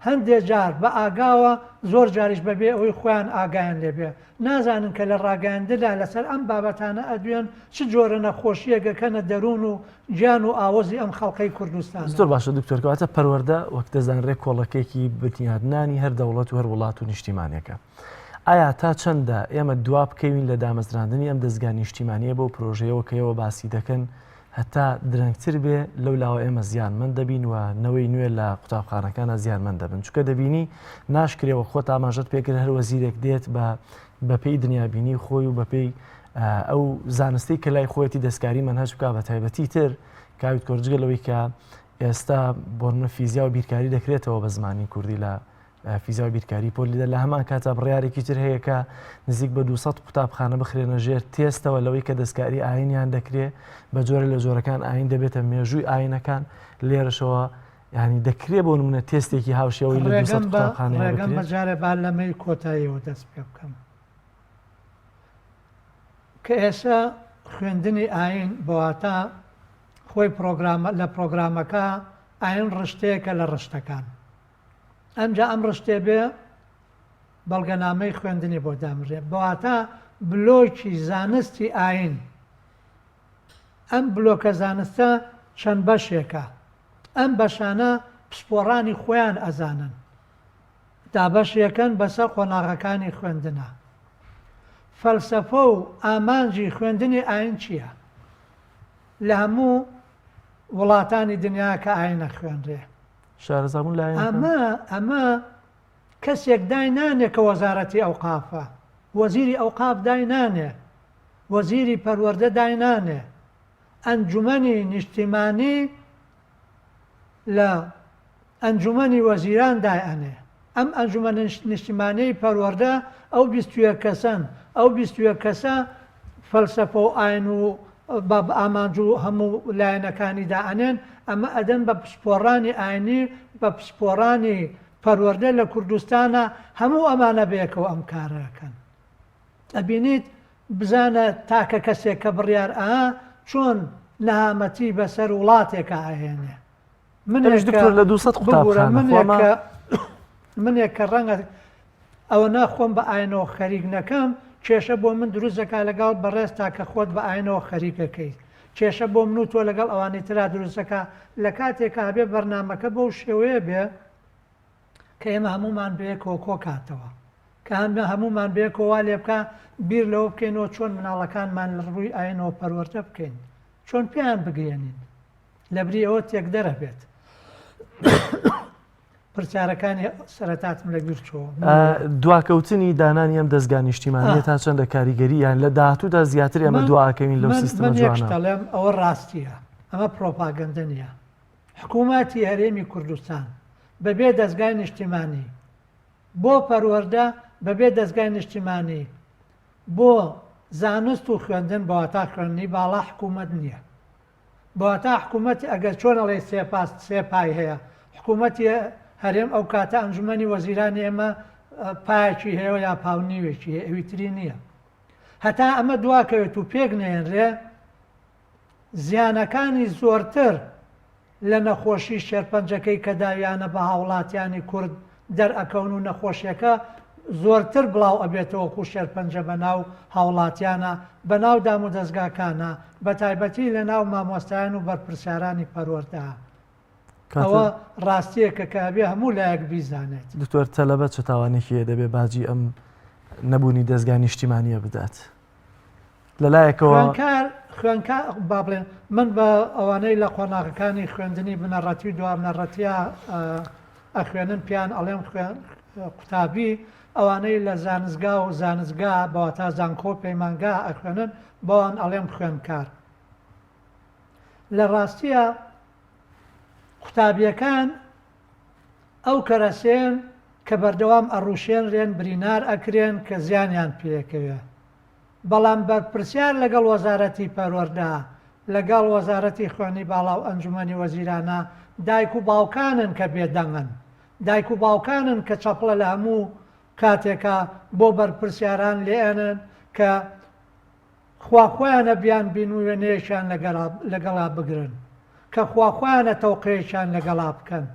هەندێک جار بە ئاگاوە زۆر جاریش بەبێ ئەوەی خۆیان ئاگایان لێبێ نازانن کە لە ڕاگەیاندندا لەسەر ئەم بابەتانە ئەدوێن چ جۆرە نەخۆشیەکەکەنە دەروون و گیان و ئاوەزی ئەم خەڵقەی کوردستان زۆر باشە دکتۆرکەواتە پەروەردە وەک دەزانرێت کۆڵەکەیەکی بنیادنانی هەر دەوڵەت و هەر وڵات و نیشتیمانیەکە ئایا تا چەندە ئێمە دوا بکەوین لە دامەزراندنی ئەم دەستگای نیشتیمانیە بۆ پرۆژەیەوە کەەوە باسی دەکەن هەتا درەنگتر بێ لەو لاوە ئێمە زیانمەند دەبین و نەوەی نوێ لە قوتابخانەکانە زیانمەند دەبن چونکە دەبینی ناشکرێەوە خۆت ئاماژەت پێکرد هەر وەزیرێک دێت بەپێی دنیابینی خۆی و بەپێی ئەو زانستی کە لای خۆەتی دەستکاری مەنهەج بکە بە تایبەتی تر کاویت کۆرجگەلەوەی کە ئێستا بۆ منە فیزیا و بیرکاری دەکرێتەوە بە زمانی کوردی لە فیزیا و بیرکاری پۆلیدا لە هەمان کاتە بڕیارێکی تر هەیە کە نزیک بە 200 قوتابخانە بخرێنە ژێر تێستەوە لەوەی کە دەستکاری ئاینیان دەکرێت بە جۆرە لە جۆرەکان ئاین دەبێتە مێژووی ئاینەکان لێرەشەوە ینی دەکرێت بۆ نمونە تێستێکی هاوشێەوەی لە 200 قوتابخانە ڕێگەم بەجارە با لەمەی کۆتاییەوە دەست پێ بکەم کە ئێستا خوێندنی ئاین بەواتە خۆی لە پرۆگرامەکە ئاین ڕشتەیەکە لە ڕشتەکان ئەمجا ئەم ڕشتێ بێ بەڵگەنامەی خوێندنی بۆ دامرێت بەواتە بلۆکی زانستی ئاین ئەم بلۆکە زانستە چەند بەشێکە ئەم بەشانە پسپۆڕانی خۆیان ئەزانن دابەشیەکەن بەسەر قۆناغەکانی خوێندنە فەلسەفە و ئامانجی خوێندنی ئاین چییە لە هەموو وڵاتانی دنیا کە ئاینە خوێنرێ شارەزابوون لای ئەمە کەسێک دای نانێ کە وەزارەتی ئەوقافە وەزیری ئەوقاف دای نانێ وەزیری پەروەردە دای نانێ ئەنجومەنی نیشتیمانی لە ئەنجومەنی وەزیران دای ئەنێ ئەم ئەنجومەنی نیشتیمانیی پەروەردە ئەو 21 کەسن ئەو 21 کەسە فەلسەفە و ئاین و بە ئامانج و هەموو لایەنەکانی دائەنێن ئەمە ئەدەن بە پسپۆڕانی ئاینی بە پسپۆڕانی پەروەردە لە کوردستانە هەموو ئەمانە بەیەکەوە ئەم کارەکەن ئەبینیت بزانە تاکە کەسێک کە بڕیار چۆن نەهامەتی بەسەر وڵاتێکە ئاهێنێ لە 200 قوتابخانە منێک کە ڕەنگە ئەوە ناخۆم بە ئاینەوە خەریک نەکەم کێشە بۆ من دروستەکە لەگەڵ بەڕێز تاکە خۆت بە ئاینەوە خەریکەکەیت کێشە بۆ من و تۆ لەگەڵ ئەوانەی ترا دروستەکە لە کاتێکە هەبێ بەرنامەکە بەو شێوەیە بێ کە ئێمە هەمومان بەیەکەوە کۆ کاتەوە کە هەمومان بەیەکەوە لێ بکە بیر لەوە بکەینەوە چۆن مناڵەکانمان لە ڕووی ئاینەوە پەروەردە بکەین چۆن پێیان بگەێنین لەبری ئەوە تێک دەرەبێت پرسیارەکانی سەرەتاتم لەگیر چۆ دواکەوتنی دانانی ئەم دەستگای نیشتیمانیە تا چەندە کاریگەری یان لە داهاتوودا زیاتر ئێمە دواکەوین لەو سیستەمە جوانە دەڵێم ئەوە ڕاستیە ئەمە پرۆپاگەندە نیە حکوومەتی هەرێمی کوردستان بەبێ دەستگای نیشتیمانی بۆ پەروەردە بەبێ دەستگای نیشتیمانی بۆ زانست و خوێندن بەواتە خوێندنی باڵا حکوومەت نییە بەواتە حکوومەتی ئەگەر چۆنەڵێ سێ پای هەیە حکوومەتی هەرێم ئەو کاتە ئەنجومەنی وەزیرانی ئێمە پایەکی هەیە یا پاونیوێکی ئەوی تری نییە هەتا ئەمە دواکەوێت و پێک نێنرێ زیانەکانی زۆرتر لە نەخۆشی شێرپەنجەکەی کە داویانە بە هاوڵاتیانی کورد دەرئەکەون و نەخۆشیەکە زۆرتر بڵاو ئەبێتەوە خو شێرپەنجە بەناو هاوڵاتیانە بەناو دام و دەستگاکانە بە تایبەتی لە ناو مامۆستایان و بەرپرسیارانی پەروەردە ئەوە ڕاستیەکە کابێ هەموو لایەک بیزانێت دکتۆر تەلەبەت چه تاوانێکی دەبێ باجی ئەم نەبوونی دەستگای نیشتیمانیە بدات لەلایەکەوە خوێنکار با بڵێن من بە ئەوانەی لە قۆناغەکانی خوێندنی بنەڕەتی و دوام نەڕەتیە ئەخوێنن پیان ئەڵێم قوتابی ئەوانەی لە زانستگا و زانستگا بەوە تا زانکۆ پەیمانگا ئەخوێنن بۆوان ئەڵێم خوێندکار. لە ڕاستیە قوتابیەکان ئەو کەرەسێن کە بەردەوام ئەڕوشێنرێن برینار ئەکرێن کە زیانیان پێکەوێ، بەڵام بەرپرسیار لەگەڵ وەزارەتی پەروەردە، لەگەڵ وەزارەتی خوێنی باڵا و ئەنجومەنی وەزیرانە دایک و باوکانن کە بێدەنگن، دایک و باوکانن کە چەپڵە لە هەموو کاتێکە بۆ بەرپرسیاران لێنن کە خواخوایانە بیان بین و وێنەیەکیان لەگەڵا بگرن، کە خواخوایانە تەوقەیەکیان لەگەڵا بکەن،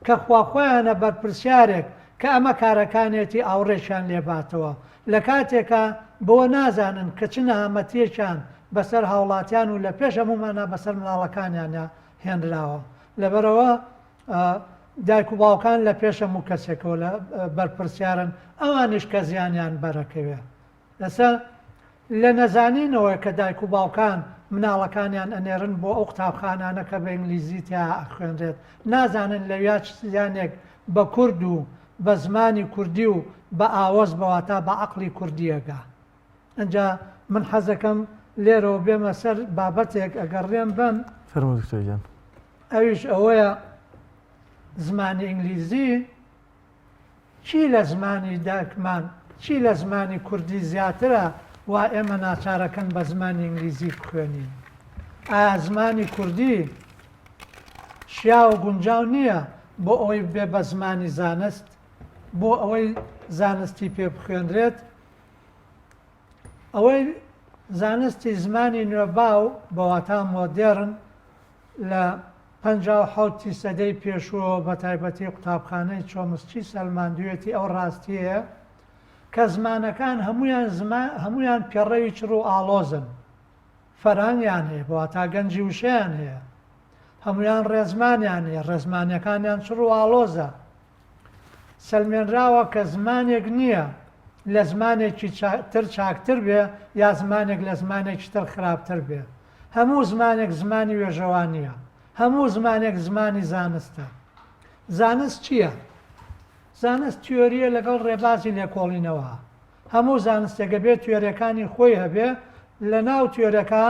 کە خواخوایانە بەرپرسیارێک کە ئەمە کارەکانێتی ئاوڕێکیان لێباتەوە لە کاتێکە بۆ نازانن کە چ نەهامەتیەکیان بەسەر هاوڵاتیان و لە پێش هەمومانە بەسەر مناڵەکانیانە هێنراوە. لەبەرەوە دایک و باوکان لە پێش هەموو کەسێکەوە لە بەرپرسیارن، ئەوانیش کە زیانیان بەرەکەوێ. لەسەر لە نەزانینەوەی کە دایک و باوکان مناڵەکانیان ئەنێرن بۆ ئەو قوتابخانانە کە بە ئینگلیزی تیا ئەخوێنرێت، نازانن لەویا زیانێک بە کورد و بە زمانی کوردی و بە ئاوەز بەواتە بە عەقڵی کوردیەکە. ئەنجا من حەزەکەم لێرەوە بێمە سەر بابەتێک ئەگەڕێم بن، فەرموو دکتۆر. ئەویش ئەوەیە زمانی ئینگلیزی چی لە زمانی دایکمان چی لە زمانی کوردی زیاترە وا ئێمە ناچارەکەن بە زمانی ئینگلیزی بخوێنین. ئایا زمانی کوردی شیا و گونجاو نییە بۆ ئەوەی بێ بە زمانی زانست، بۆ ئەوەی زانستی پێ بخوێنرێت؟ ئەوەی زانستی زمانی نوێباو بەواتە مۆدێرن لە 57 سەدەی پێشووە بە تایبەتی قوتابخانەی چۆمسچی سەلماندوێتی ئەو ڕاستیەیە کە زمانەکان هەمویان پێڕەوی چڕ و ئاڵۆزن، فەرهەنگیان هەیە بەواتە گەنجی وشەیان هەیە، هەمویان ڕێزمانیان هەیە، ڕێزمانیەکانیان چڕ و ئاڵۆزە. سەلمێنراوە کە زمانێک نییە لە زمانێکی تر چاکتر بێ یا زمانێک لە زمانێکی تر خراپتر بێ. هەموو زمانێک زمانی وێژەوانیە، هەموو زمانێک زمانی زانستە. زانست چییە؟ زانست تیۆریە لەگەڵ ڕێبازی لێکۆڵینەوە. هەموو زانستێکە بێت تیۆریەکانی خۆی هەبێ، لە ناو تیۆرەکە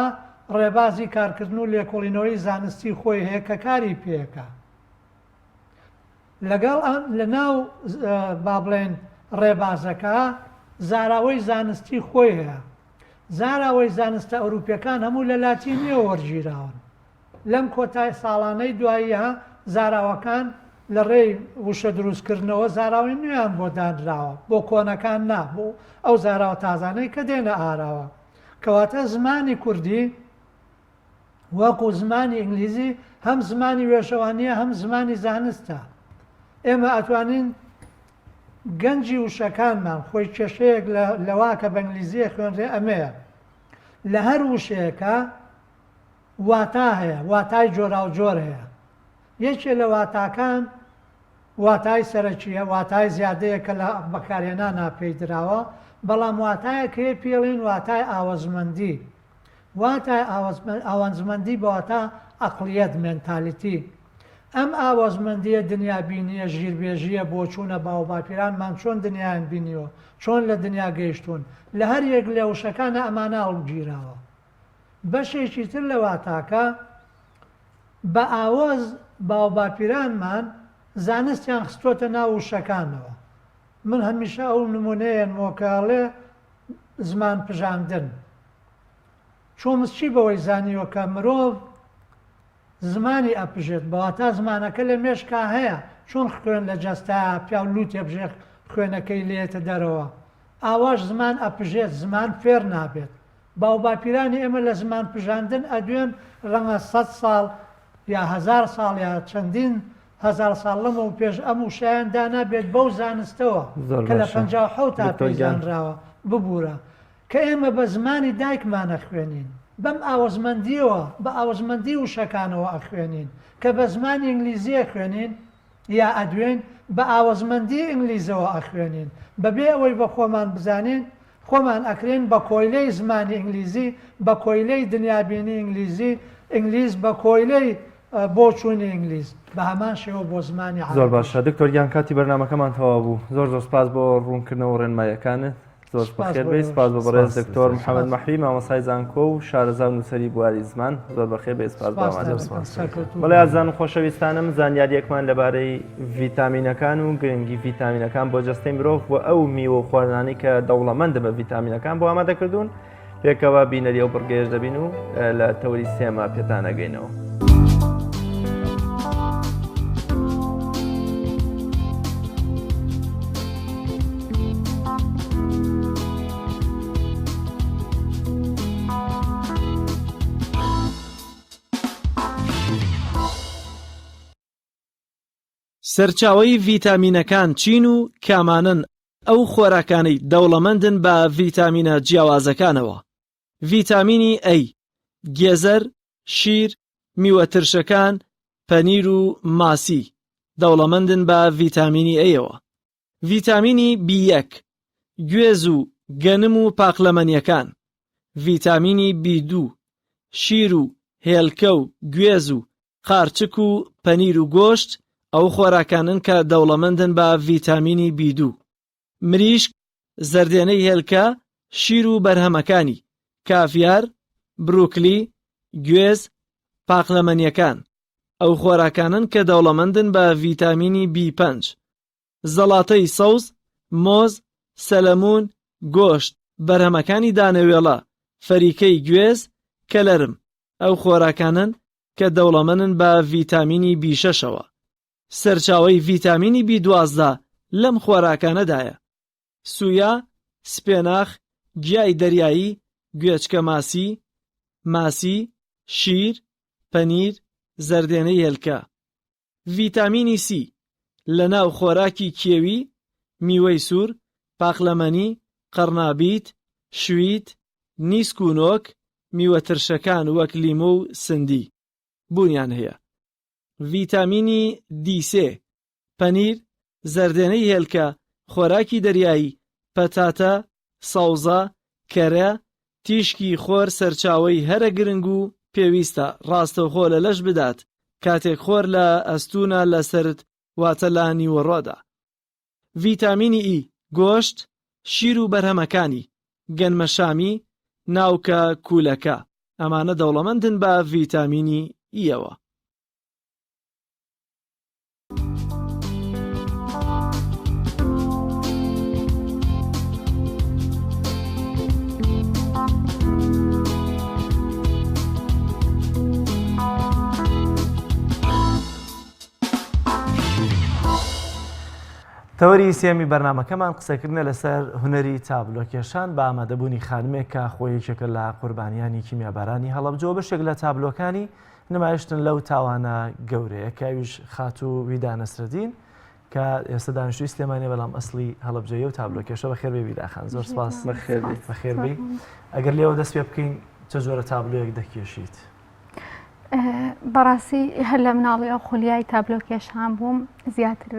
ڕێبازی کارکردن و لێکۆڵینەوەی زانستی خۆی هەیە کە کاری پێەکە. لەگەڵ لە ناو با بڵێن ڕێبازەکە زاراوەی زانستی خۆی هەیە. زاراوەی زانستە ئەوروپیەکان هەموو لە لاتینیەوە وەرگیراون. لەم کۆتای ساڵانەی دواییە زاراوەکان لە ڕێی وشە دروستکردنەوە زاراوی نوێیان بۆ دانراوە، بۆ کۆنەکان نابوو ئەو زاراوە تازانەی کە دێنە ئاراوە. کەواتە زمانی کوردی وەکو زمانی ئینگلیزی هەم زمانی وێژەوانیە هەم زمانی زانستە. ئێمە ئەتوانین گەنجی وشەکانمان خۆی کێشەیەک لەوا کە بە ئینگلیزیە خوێنرێ ئەمەیە، لە هەر وشەیەکە واتا هەیە، واتای جۆرا و جۆر هەیە. یەکێ لە واتاکان واتای سەرەکیە، واتای زیادەیە کە لە بەکارهێنانە پێدراوە، بەڵام واتایەک هەیە پێڵێن واتای ئاوەزمەندی. واتای ئاوەزمەندی بەواتە عەقڵیەت، مێنتالیتی. ئەم ئاوەزمەندیە دنیابینیە، ژیربێژیە بۆ چوونە باو باپیرانمان چۆن دنیایان بینیوە، چۆن لە دنیا گەیشتون، لە هەر یەک لە وشەکانە ئەمانە هەڵگیراوە. بەشێکی تر لە واتاکە بە ئاوەز باو باپیرانمان زانستیان خستۆتە ناو وشەکانەوە. من هەمیشە ئەو نمونەیەن مۆکاڵێ زمان پژاندن. چۆمسچی بەوەی زانیوە کە مرۆڤ زمانی ئەپژێت، بەواتە زمانەکە لە مێشکا هەیە، چۆن خوێن لە جەستایە پیاو لووتێ بژێ خوێنەکەی لێتە دەرەوە. ئاواش زمان ئەپژێت، زمان فێر نابێت. باو باپیرانی ئێمە لە زمان پژاندن ئەدوێن ڕەنگە 100 ساڵ یا 1000 ساڵ یا چەندین 1000 ساڵ لەمە و پێش ئەم وشایان دانابێت بەو زانستەوە کە لە 57 تا پێیزانراوە ببوورە، کە ئێمە بە زمانی دایکمانە خوێنین، بەم ئاوەزمەندیەوە بە ئاوەزمەندی وشەکانەوە ئەخوێنین، کە بە زمانی ئینگلیزیە خوێنین یا ئەدوێن بە ئاوەزمەندی ئینگلیزەوە ئەخوێنین. بەبێ ئەوەی بە خۆمان بزانین، خۆمان ئەکرێن بە کۆیلەی زمانی ئینگلیزی، بە کۆیلەی دنیابینی ئینگلیزی، ئینگلیز بە کۆیلەی بۆ چوونی ئینگلیز بە هەمان شێوە بۆ زمانی زۆر باشە دکتۆریان کاتی بەرنامەکەمان تەواو بوو زۆر سپاس بۆ ڕوونکردنەوە ڕێنمایەکانت زۆر بەخێربێ سپاس بۆ بەڕێز دکتۆر محەممەد مەحوی مامۆستای زانکۆ و شارەزا نووسەری بواری زمان زۆر بەخێر بێ سپاس بەڵێ ئازان و خۆشەویستانم زانیاریەکمان لەبارەی ڤیتامینەکان و گرنگی ڤیتامینەکان بۆ جەستەی مرۆڤ بۆ ئەو میوە خواردنانی کە دەوڵەمەندە بە ڤیتامینەکان بۆ ئامادەکردوون پێکەوە بینەری ئەو بڕگەیەش دەبین و لە تەوری سێمە پێتانەگەینەوە. سەرچاوەی ڤیتامینەکان چین و کامانن ئەو خۆراکانەی دەوڵەمەندن بە ڤیتامینە جیاوازەکانەوە. ڤیتامینی ئەی، گێزەر، شیر، میوە ترشەکان، پەنیر و ماسی دەوڵەمەندن بە ڤیتامینی ئەیەوە. ڤیتامینی B1، گوێز و گەنم و پاقلەمەنیەکان. ڤیتامینی B2، شیر و هێلکە و گوێز و قارچک و پەنیر و گۆشت ئەو خۆراکانن کە دەوڵەمەندن بە ڤیتامینی B2. مریشک، زەردێنەی هێلکە، شیر و بەرهەمەکانی، کافیار، بروکلی، گوێز، پاقلەمەنیەکان ئەو خۆراکانن کە دەوڵەمەندن بە ڤیتامینی B5. زەڵاتەی سەوز، مۆز، سەلەمون، گۆشت، بەرهەمەکانی دانەوێڵە، فەریکەی گوێز، کەلەرم ئەو خۆراکانن کە دەوڵەمەندن بە ڤیتامینی B6ەوە. سەرچاوەی ڤیتامینی B12 لەم خۆراکانەدایە. سویا، سپێناخ، گیای دەریایی، گوێچکە ماسی، شیر، پەنیر، زەردێنەی هێلکە. ڤیتامینی C لە ناو خۆراکی کێوی، میوەی سوور، پاقلەمەنی، قەرنابیت، شویت، نیسک و نۆک، میوە ترشەکان وەک لیمۆ و سندی بوونیان هەیە. ڤیتامینی D3، پەنیر، زەردێنەی هێلکە، خۆراکی دەریایی، پەتاتە، سەوزە، کەرە، تیشکی خۆر سەرچاوەی هەرە گرنگ و پێویستە ڕاستەوخۆ لە لەش بدات کاتێک خۆر لە ئەستونە لەسرت واتە لە نیوەڕۆدا. ڤیتامینی E، گۆشت، شیر و بەرهەمەکانی، گەنمە شامی، ناوکە کوولەکە ئەمانە دەوڵەمەندن بە ڤیتامینی ئیەوە. تەوەری سێمی بەرنامەکەمان قسەکردنە لەسەر هونەری تابلۆکێشان بە ئامادەبوونی خانمێک کە خۆیەکێکە لە قوربانیانی کیمیابارانی هەڵەبجەوە بەشێک لە تابلۆکانی نمایشتن لەو تاوانە گەورەیە کاویش خات و ویدا نەسرەدین کە ئێستا دانیشتووی سلێمانی بەڵام ئەسلی هەڵەبجەیە و تابلۆکێشە بەخێربێ ویداخان. زۆر سپاس. بەخێربێ. ئەگەر لێوە دەست پێ بکەین چه جۆرە تابلۆیەک دەکێشیت؟ بەڕاستی هەر لە مناڵی ئەو خولیای تابلۆکێشان بووم، زیاتر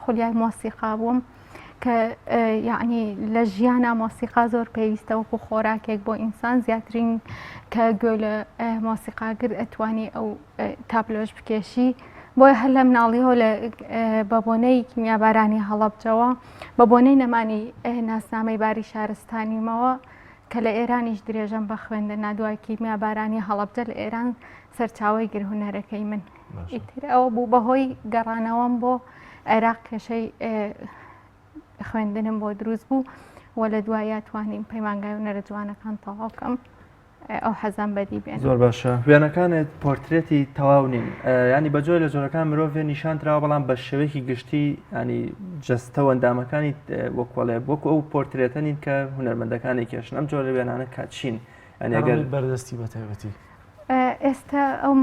خولیای مۆسیقا بووم کە یعنی لە ژیانە مۆسیقا زۆر پێویستە وەکو خۆراکێک بۆ ئینسان، زیاترین کە گوێ لە مۆسیقاگر ئەتوانی ئەو تابلۆش بکێشی. بۆیە هەر لە مناڵیەوە لە بەبۆنەی کیمیابارانی هەڵەبجەوە بەبۆنەی نەمانی ناسنامەی باری شارستانیمەوە کە لە ئێرانیش درێژەم بە خوێندنە دوای کیمیابارانی هەڵەبجە لە ئێران سەرچاوی گرهونەرەکەی من. ئیتر ئەوە بوو بەهۆی گەڕانەوەم بۆ عێراق کێشەی خوێندنم بۆ دروست بوو و لە دوایە توانیم پەیمانگای هونەرە جوانەکان تەواو بکەم ئەو حەزم بەدی بێن. زۆر باشە. وێنەکانت پۆرترێتی تەواو نین، ینی بەجۆی لە جۆرەکان مرۆڤ نیشانراوە بەڵام بە شێوەیەکی گشتی ینی جەستەوە ئەندامەکانی وەکوڵێ وەکو ئەو پۆرترێتە نین کە هونەرمەندەکانی کێشن. ئەم جۆرە وێنانە کاتچین ئەگەر بەردەستی بە تایبەتی ئێستا ئەم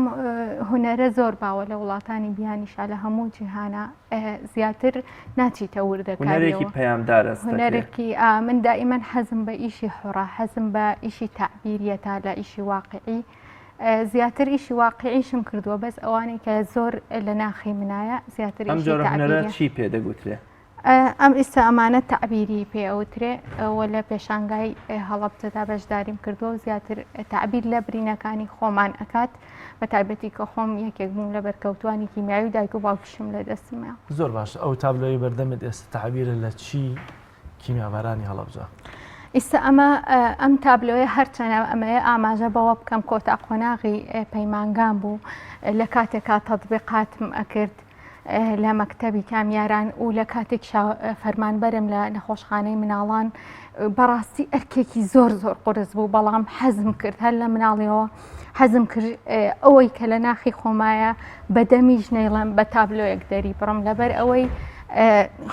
هونەرە زۆر باوە لە وڵاتانی بیانیشا لە هەموو جیهانە زیاتر ناچیتە وردەکارێکی پەیامدارە هونەرێکی من دائیمەن حەزم بە ئیشی حوڕە، حەزم بە ئیشی تعبیریەتە لە ئیشی واقعی، زیاتر ئیشی واقعیشم کردووە بەس ئەوانەی کە زۆر لە ناخی منایە زیاتر ئەم جۆرە هونەرە چی پێدەگوترێ؟ ئەم ئێستا ئەمانە تعبیری پێ ئەوترێ ئەوە لە پێشانگای هەڵەبجەدا بەشداریم کردووە و زیاتر تعبیر لە برینەکانی خۆمان ئەکات بە تایبەتی کە خۆم یەکێک بووم لە بەرکەوتوانی کیمیاوی دایک و باوکیشم لە دەستمە. زۆر باش ئەو تابلۆی بەردەمت ئێستا تعبیرە لە چی کیمیابارانی هەڵەبجە؟ ئێستا ئەم تابلۆیە هەرچەنە ئەمەیە ئاماژە بەوە بکەم کۆتا قۆناغی پەیمانگان بوو لە کاتێکا تەطبیقاتم ئەکرد لە مەکتەبی کامیاران و لە کاتێک فەرمانبەرم لە نەخۆشخانەی مناڵان بەڕاستی ئەرکێکی زۆر قرس بوو بەڵام حەزم کرد هەر لە مناڵیەوە حەزم کرد ئەوەی کە لە ناخی خۆمایە بەدەمیش نەیڵم بە تابلۆیەک دەری بڕم لەبەر ئەوەی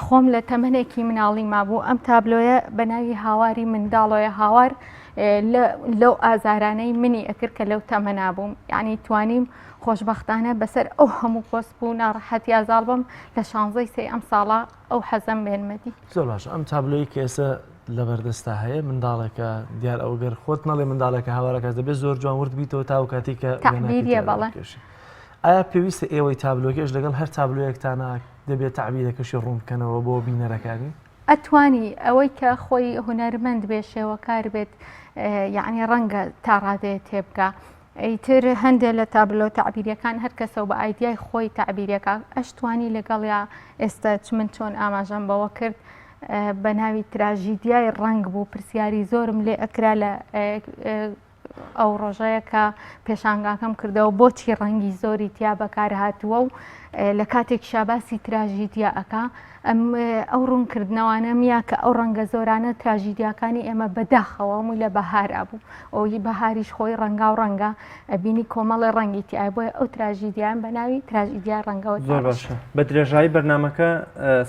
خۆم لە تەمەنێکی مناڵی مابوو ئەم تابلۆیە بە ناوی هاواری منداڵۆیە هاوار لەو ئازارانەی منی ئەکرد کە لەو تەمەنا بووم یعنی توانیم خۆشببختانە بەسەر ئەو هەموو پۆست بوو ناڕەحەتی ئازاڵ بم لە 16 ئەم ساڵە ئەو حەزم بێنمەدی. زۆر باش ئەم تابلۆی کێسە لە بەردەستا هەیە منداڵێکە دیار ئەوگەر خۆت نەڵێ منداڵێکە هاوارەکە دەبێت زۆر جوان ورد بیتەوە تا و کاتی کە تعبیریە بەڵێ. ئایا پێویستە ئێوەی تابلۆکەش لەگەڵ هەر تابلۆیەکتانە دەبێت تعبیرەکەشی ڕوون بکەنەوە بۆ بینەرەکانی؟ ئەتوانی ئەوەی کە خۆی هونەرمەند بێ شێوەکار بێت یعنی ڕەنگە تا ڕادەیە تێبکە. ئەیتر هەندێک لە تابلۆ تعبیریەکان هەر کەسە بە ئایدیای خۆی تعبیریەکە ئەشتوانی لەگەڵیا ئێستا من چۆن ئاماژەم بەوە کرد بە ناوی تراژیدیای ڕنگ بوو پرسیاری زۆرم لێ ئەکرا لە ئەو ڕۆژەیە کە پێشانگاکەم کردەوە بۆچی ڕەنگی زۆری تیا بەکار هاتووە و لە کاتێک شاباسی تراژیدیا ئەکا ئەو ڕوونکردنەوانە میە کە ئەو ڕەنگە زۆرانە تراژیدیاکانی ئێمە بەداخەوە مووی لە بەهارا بوو ئەوی بەهاریش خۆی ڕەنگا و ڕەنگە ئەبینی کۆمەڵی ڕەنگی تیای بۆیە ئەو تراژیدیان بە ناوی تراژیدیا ڕەنگەوە. زۆر باشە بە درێژایی بەرنمەکە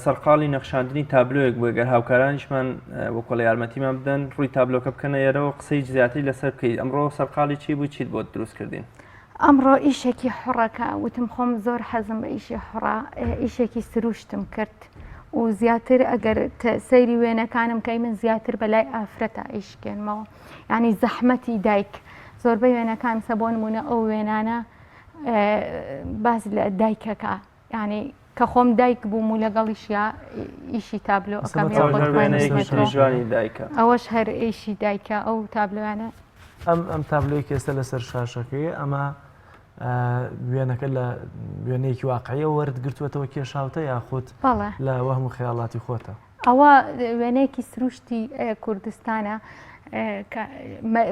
سەرقاڵی نەخشاندنی تابلۆیەک بووە گەر هاوکارانیشمان وەکۆڵی یارمەتیمان بدەن ڕووی تابلۆکە بکەنە ئێرەوە قسەی زیاتری لەسەر بکەیت. ئەمڕۆ سەرقاڵی چی بوو چیت بۆ دروست کردین؟ ئەمڕۆ ئیشێکی حڕەکە وتم خۆم زۆر حەزم بە ئیشی حڕە ئیشێکی سروشتم کرد و زیاتر ئەگەر سەیری وێنەکانم کەی من زیاتر بەلای ئافرەتە ئیشکێنمەوە یعنی زەحمەتی دایک زۆربەی وێنەکان سە بۆ نمونە ئەو وێنانە باز لە دایکەکە یعنی کە خۆم دایک بووم و لەگەڵیشیا ئیشی تابلۆ ئەەکەم ئەوەش هەر ئیشی دایکە ئەو تابلۆیانە. ئەم تابلۆی کێسە لەسەر شاشەکەی ئەمە وێنەکە لە وێنەیەکی واقعیە وەرگرتوێتەوە کێشاوتە یاخود لە وەهم و خەیاڵاتی خۆتە؟ ئەوە وێنەیەکی سروشتی کوردستانە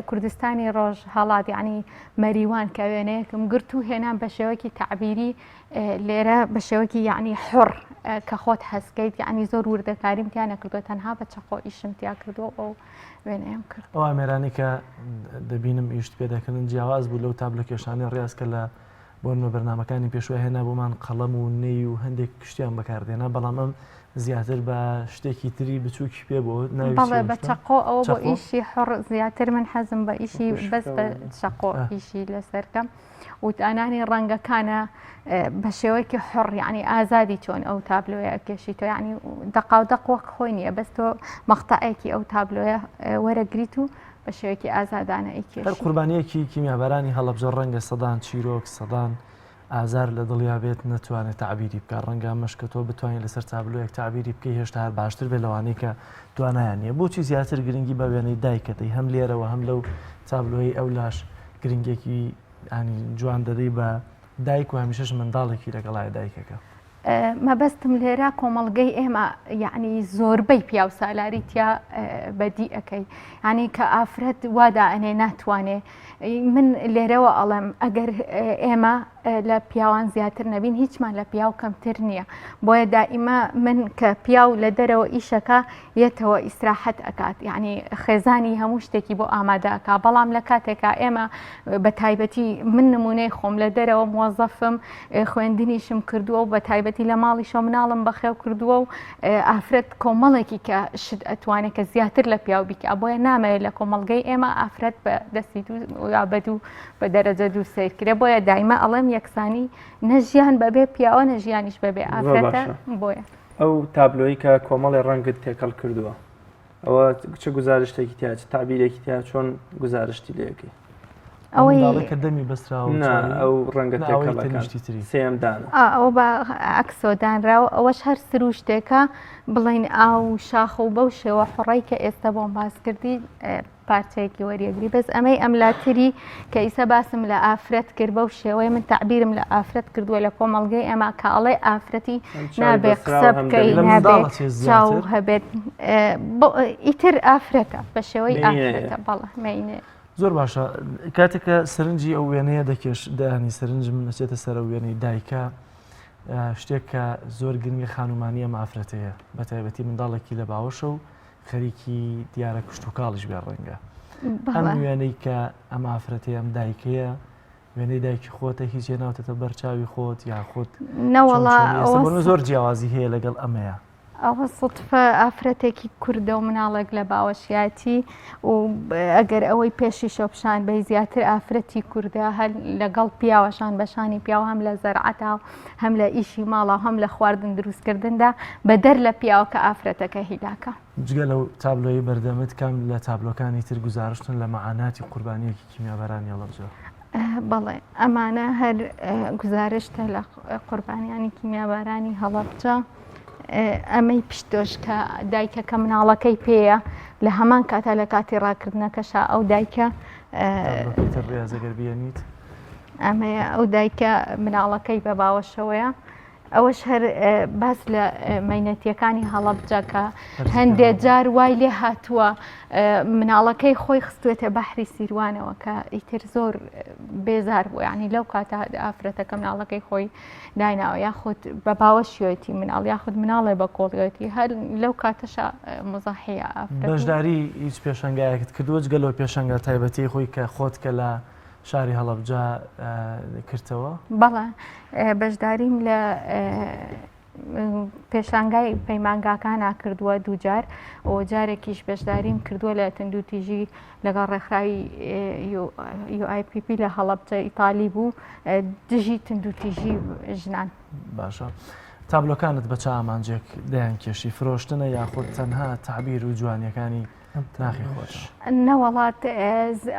کوردستانی ڕۆژ هەڵات ینی مەریوان کە وێنەیەکم گرت و هێنان بە شێوەکی تعبیری لێرە بە شێوەکی یعنی حڕ کە خۆت هەستکەیت یعنی زۆر وردەکاریم تیان نەکردووە تەنها بە چەقۆ ئیشم تیا کردووە ئەو وێنەیەم کرد. ئەو ئامێرانی کە دەبینم ئیشت پێدەکردن جیاواز بوو لەو تابلۆ کێشانی ڕاست کە لە بۆ بەرنمەکانی پێشوە هێنا بۆمان قەڵەم و نەی و هەندێک کشتیان بەکاردێنا بەڵام ئەم زیاتر بە شتێکی تری بچووکی پێ بۆ بەڵێ بە چەقۆ ئەوە بۆ ئیشی حڕ زیاتر من حەزم بە ئیشی بەس بە چەقۆ ئیشی لەسەرکەم وتانانی ڕەنگەکانە بە شێوەیەکی حڕ یعنی ئازادی چۆن ئەو تابلۆیە ئەکێشی تۆ یعنی دەقاودەق وەک خۆی نییە بەس تۆ مەقتەعێکی ئەو تابلۆیە وەرەگریت و بە شێوەیەکی ئازادانە ئەیکێشی. هەر قوربانیەکی کیمیابەرانی هەڵەبجە ڕەنگە سەدان چیرۆک سەدان ئازار لە دڵیا بێت نەتوانێت تعبیری بکە ڕەنگە مەشکە تۆ بتوانین لەسەر تابلۆیەک تعبیری بکەی هێشتا هەر باشتر بێت لەوانەی کە توانایان نیە. بۆچی زیاتر گرنگی بە وێنەی دایکەدەی هەم لێرەوە هەم لەو تابلۆی ئەو لاش گرنگێکی ینی جوان دەدەی بە دایک و هەمیشەش منداڵێکی لەگەڵای دایکەکە؟ مەبەستم لێرە کۆمەڵگەی ئێمە یعنی زۆربەی پیا و سالاری تیا بەدی ئەەکەی ینی کە ئافرەت وادا ئەنێ ناتوانێ من لێرەوە ئەڵێم ئەگەر ئێمە لە پیاوان زیاتر نەبین هیچمان لە پیاو کەمتر نییە بۆیە دائیمە من کە پیاو لە دەرەوە ئیشەکە یەتەوە ئیسراحەت ئەکات یعنی خێزانی هەموو شتێکی بۆ ئامادەکە بەڵام لە کاتێکا ئێمە بە تایبەتی من نمونەی خۆم لە دەرەوە موەزەفم خوێندنیشم کردووە و بە تایبەتی لە ماڵی شۆ مناڵم بەخێو کردووە و ئافرەت کۆمەڵێکی کە شت ئەتوانێت کە زیاتر لە پیاو بیکە بۆیە نامەوێت لە کۆمەڵگەی ئێمە ئافرەت بە دەستی یا بەدوو بە دەرەجە دوو سیرکرێ بۆیە دایمە ئەڵێم یەکسانی نەژیان بەبێ پیاوە نەژیانیش بەبێ ئافرەتە بۆیە ئەو تابلۆی کە کۆمەڵی ڕەنگت تێکەڵ کردووە ئەوە چه گزارشتێکی تیا چ تعبیرێکی تیا چۆن گزارشتی لەکەی؟ ئەوەی کە دەمی بەسراوە ئەو ڕەنگە تێکەڵەکان سێمدانە ئەو بە ئەکسۆدانراوە ئەوەش هەر سروو شتێکە بڵین ئاو شاخ و بەو شێوە حڕی کە ئێستا بۆم باس کردی پارچەیەکی وەریەگری بەس ئەمەی ئەملاتری کە ئیسە باسم لە ئافرەت کرد بەو شێوەیە من تعبیرم لە ئافرەت کردووە لە کۆمەڵگەی ئەمە کاڵێ ئافرەتی نابێ قسە بکەی نابێت چاو هەبێت ئیتر ئافرەتە بە شێوەی ئافرەتە بەڵێ مەینێ زۆر باشە کاتێککە سرنجی ئەو وێنەیە دەکێش دانی سرنجم نەچێتە سەر وێنەی دایکە شتێک کە زۆر گرنگە خانومانیە ئافرەتەیە بە تایبەتی منداڵێکی لە باوەشە و خەریکی دیارە کشت و کاڵیش بێ ڕەنگە ئەم وێنەی کە ئەم ئافرەتەیە ئەم دایکەیە وێنەی دایکی خۆتە هیچ ناوتێتە بەرچاوی خۆت یا خۆت زۆر جیاوازی هەیە لەگەڵ ئەمەیە ئەوە سڵتفە ئافرەتێکی کووردە و مناڵێک لە باوەشیاتی و ئەگەر ئەوەی پێشی شۆپشان بەی زیاتر ئافرەتی کووردە هەر لەگەڵ پیاوەشان بەشانی پیاوە هەم لە زەرعەتا هەم لە ئیشی ماڵە هەم لە خواردن دروستکردندا بە دەر لە پیاوە کە ئافرەتەکە هیلاکە جگە لەو تابلۆی بەردەمت کام لە تابلۆکانی تر گزارشتن لە مەعاناتی قوربانیەکی کیمیابەرانی هەڵەبجە بەڵێ ئەمانە هەر گزارشتە لە قوربانیانی کیمیابارانی هەڵەبجە ئەمەی پشتۆش کە دایکەکە مناڵەکەی پێیە لە هەمان کاتا لە کاتی ڕاکردنەکەشا ئەو دایکە ڕێزەگەربیێنیت ئەمەیە ئەو دایکە مناڵەکەی بە باوەشەوەیە ئەوەش هەر باس لە مەینەتیەکانی هەڵەبجەکە هەندێک جار وای لێ هاتووە مناڵەکەی خۆی خستوێتە بەحری سیروانەوە کە ئیتر زۆر بێزار بوو ینی لەو کاتە ئافرەتەکە مناڵەکەی خۆی دایناوە یاخود بە باوەشیەتی مناڵ یاخود مناڵێ بە کۆڵیەتی هەر لەو کاتەشە مزاحەیە بەشداری هیچ پێشنگایەکت کردووە جگەلەوە پێشنگە تایبەتی خۆی کە خۆت کە لە شاری هەڵەبجە کردەوە؟ بەڵێ بەشداریم لە پێشانگای پەیمانگاکانە کردووە دووجار و جارێکیش بەشداریم کردووە لە تندوتیژی لەگەڵ ڕێکخراوی UIPP لە هەڵەبجە ئیتالی بوو دژی تندوتیژی ژنان. باشە. تابلۆکانت بە چ ئامانجێک دەیان کێشی فرۆشتنە یاخود تەنها تعبیر و جوانیەکانی ناخی خۆش؟ نەوەڵات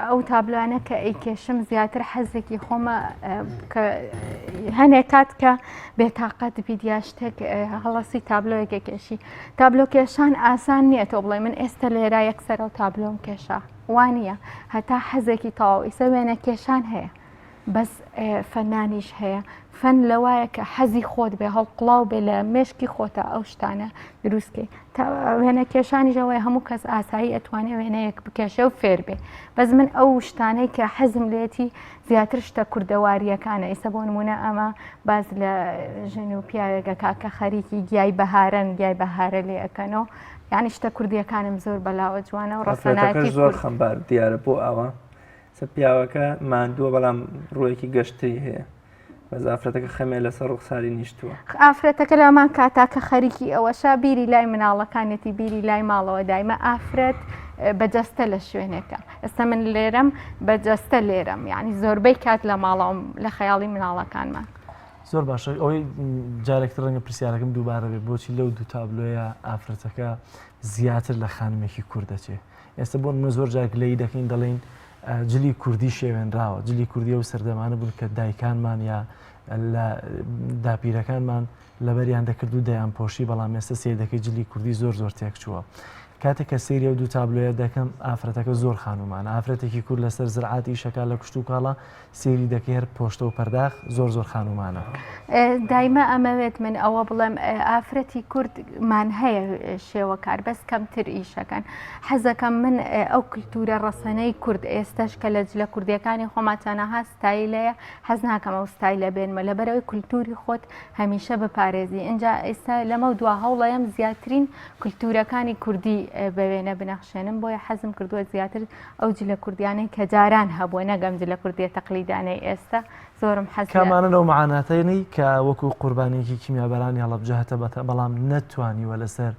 ئەو تابلوانە کە ئەیکێشم زیاتر حەزێکی خۆمە کە هەنێک کات کە بێتاقەت بیدیا شتێک هەڵەسی تابلۆیەکە کێشی. تابلۆ کێشان ئاسان نییە تۆ بڵێ من ئێستا لێرا یەکسەر ئەو تابلۆم کێشا وانە هەتا حەزێکی تەواو ئیسە وێنە کێشان هەیە بەس فەنانیش هەیە فەن لەوایە کە حەزی خۆت بێ هەڵقڵاو بێ لە مێشکی خۆتە ئەو شتانە دروستکەی وێنە کێشانیشەوەی هەموو کەس ئاسایی ئەتوانێت وێنەیەک بکێشە و فێر بێ بەس من ئەو شتانەی کە حەزم لێتی زیاتر شتە کوردەواریەکانە ئێستا بۆ نمونە ئەمە باز لە ژن و پیاوێکەکە کە خەریکی گیای بەهارن گیای بەهارە لێ ئەەکەنەوە یعنی شتە کوردیەکانم زۆر بەلاوە جوانە و ڕەسەنایەتی زۆر خەمبار دیارە بۆ ئەوە پیاوەکە ماندووە بەڵام ڕوویەکی گەشتری هەیە بەس ئافرەتەکە خەمێ لەسەر ڕوخساری نیشتووە ئافرەتەکە لەمان کاتاکە خەریکی ئەوەشا بیری لای مناڵەکانێتی بیری لای ماڵەوە دایمە ئافرەت بەجەستە لە شوێنێکە ئێستا من لێرەم بەجەستە لێرەم یعنی زۆربەی کات لە ماڵەوەم لە خەیاڵی مناڵەکانمان زۆر باشە ئەوەی جارێکتر ڕەنگە پرسیارەکەم دووبارە بێ بۆچی لەو دوو تابلۆیە ئافرەتەکە زیاتر لە خانمێکی کوردەچێ ئێستا بۆ من زۆر جارێک لەی دەکەین دەڵێن جلی کوردی شێوێنراوە جلی کوردی و سەردەمانە بوون کە دایکانمان یا لە داپیرەکانمان لەبەریان دەکرد و دەیان پۆشی بەڵام ئێستا سێدەکەی جلی کوردی زۆر زۆر تێک چووە کاتێک کە سێری و دوو تابلۆیە دەکەم ئافرەتەکە زۆر خانومانە ئافرەتێکی کورد لەسەر زرعاتی شەکە لە کشت و کاڵە سێری دەکەی هەر پۆشتە و پەرداخ زۆر زۆر خانومانە دایمە ئەمەوێت من ئەوە بڵێم ئافرەتی کوردمان هەیە شێوە کار بەس کەمتر ئیشەکەن حەزەکەم من ئەو کللتورە ڕەسەنەی کورد ئێستش کە لە جلە کوردیەکانی خۆماتەنەها ستایلەیە حەز ناکەم ئەو ستایلە بێنمە لەبەرەوەی کللتوری خۆت هەمیشە بپارێزی اینجا ئێستا لەمە دوا هەوڵەیەم زیاترین کللتورەکانی کوردی بەوێنە بنەخشێنم بۆیە حەزم کردووە زیاتر ئەو جلە کوردیانەی کە جاران هەبووە نەگەم جلە کوردیە تەقلیدانەی ئێستا زۆرم حەز کامانە لەو معاناتەی کە وەکو قوربانێکی کیمیابەرانی هەڵەبجە هەتە بەڵام نەتوانیوە لەسەر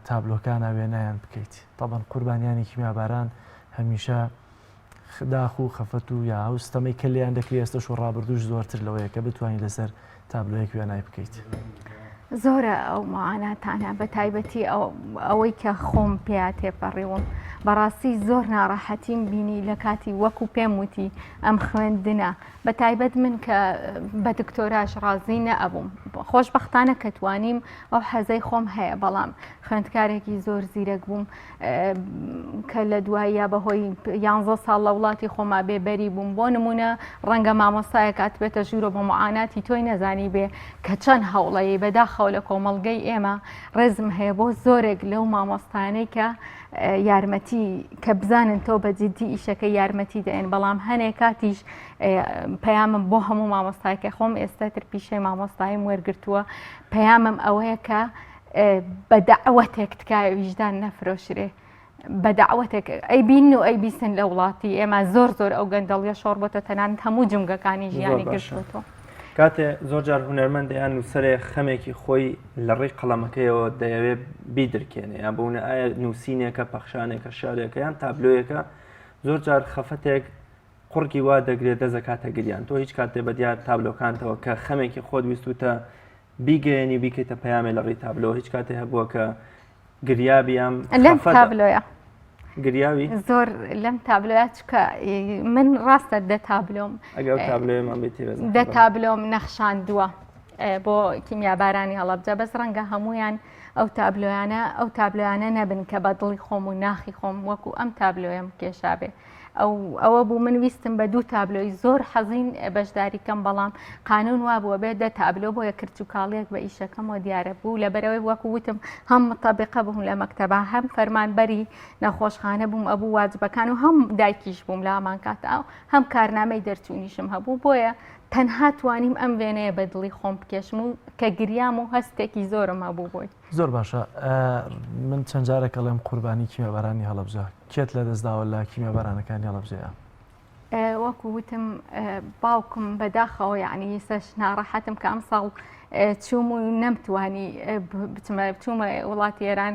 تابلۆکانە وێنەیان بکەیت طبعاً قوربانیانی کیمیابەران هەمیشە داخ و خەفەت و یا هەوستەمەی کە لێیان دەکری ئێستش و ڕابردوش زۆرتر لەوەیە کە بتوانین لەسەر تابلۆیەک وێنای بکەیت. زۆرە ئەو معاناتانە بە تایبەتی ئەوەی کە خۆم پێیا تێپەڕیوم بەڕاستی زۆر ناڕەحەتیم بینی لە کاتی وەکو پێم وتی ئەم خوێندنە بە تایبەت من کە بە دکتۆراش ڕازی نەئەبووم خۆشبەختانە کە توانیم ئەو حەزەی خۆم هەیە بەڵام خوێندکارێکی زۆر زیرەک بووم کە لە دواییە بەهۆی 11 ساڵ لە وڵاتی خۆما بێبەری بووم بۆ نمونە ڕەنگە مامۆستایە کات بێتە ژوورە بە معاناتی تۆی نەزانی بێ کە چەند هەوڵەیە بەداخەو لە کۆمەڵگەی ئێمە ڕێزم هەیە بۆ زۆرێک لەو مامۆستانەی کە یارمەتی کە بزانن تۆ بە جددی ئیشەکە یارمەتی دەێن بەڵام هەنێک کاتیش پەیامم بۆ هەموو مامۆستایکە خۆم ئێستاتر پیشەی مامۆستایم وەرگرتووە پەیامم ئەوەیە کە بە دەعوەتێک تکایە ویژدان نەفرۆشرێ بە دەعوەتێک ئەی بین و ئەی بیسن لە وڵاتی ئێمە زۆر ئەو گەندەڵیە شۆڕ بۆتە تەنانەت هەموو جمگەکانی ژیانی گرتوتەوە کاتێ زۆر جار هونەرمەندیان نووسەرێ خەمێکی خۆی لە ڕێی قەڵەمەکەیەوە دەیەوێت بیدرکێنێ یان بوونە ئایا نووسینێکە پەخشانێکە شارێکە یان تابلۆیەکە زۆر جار خەفەتێک قوڕکی وا دەگرێت دەزەکاتە گریان تۆ هیچ کاتێ بە دیار تابلۆکانتەوە کە خەمێکی خۆت ویستوتە بیگەێنی بیکەیتە پەیامێ لە ڕێی تابلۆ هیچ کاتێ هەبووە کە گریابیام لەم تابلۆیە گریاوی زۆر لەم تابلۆیە چکە من ڕاستە دە تابلۆم ئەگەر تابلۆیەمان بێتی دە تابلۆم نەخشاندووە بۆ کیمیابارانی هەڵەبجە بەس ڕەنگە هەمویان ئەو تابلۆیانە نەبن کە بە دڵی خۆم و ناخی خۆم وەکو ئەم تابلۆیم کێشابێ ئەوە بوو من ویستم بە دوو تابلۆی زۆر حەزین بەشداریکەم بەڵام قانون وا بووە بێت دە تابلۆ بۆ یە کرد و کاڵێک بە ئیشەکەمەوە دیارە بوو لە بەرەوەی وەکو وتم هەم متەبقە بووم لە مەکتەبە هەم فەرمانبەری نەخۆشخانە بووم ئەبوو واجبەکان و هەم دایکیش بووم لە هەمان کات هەم کارنامەی دەرچوونیشم هەبوو بۆیە تەنها توانیم ئەم وێنەیە بە دڵی خۆم بکێشم و کە گریام و هەستێکی زۆرم هەبوو بۆی زۆر باشە من چەند جارێک ئەڵێم قوربانی کیمیابارانی هەڵەبجە کێت لە دەستداوە لە کیمیابارانەکانی هەڵەبجەیە وەکو وتم باوکم بەداخەوە یعنی سەش ناڕەحەتم کە ئەم ساڵ چوم و نەمتوانی بچوومە وڵاتی ئێران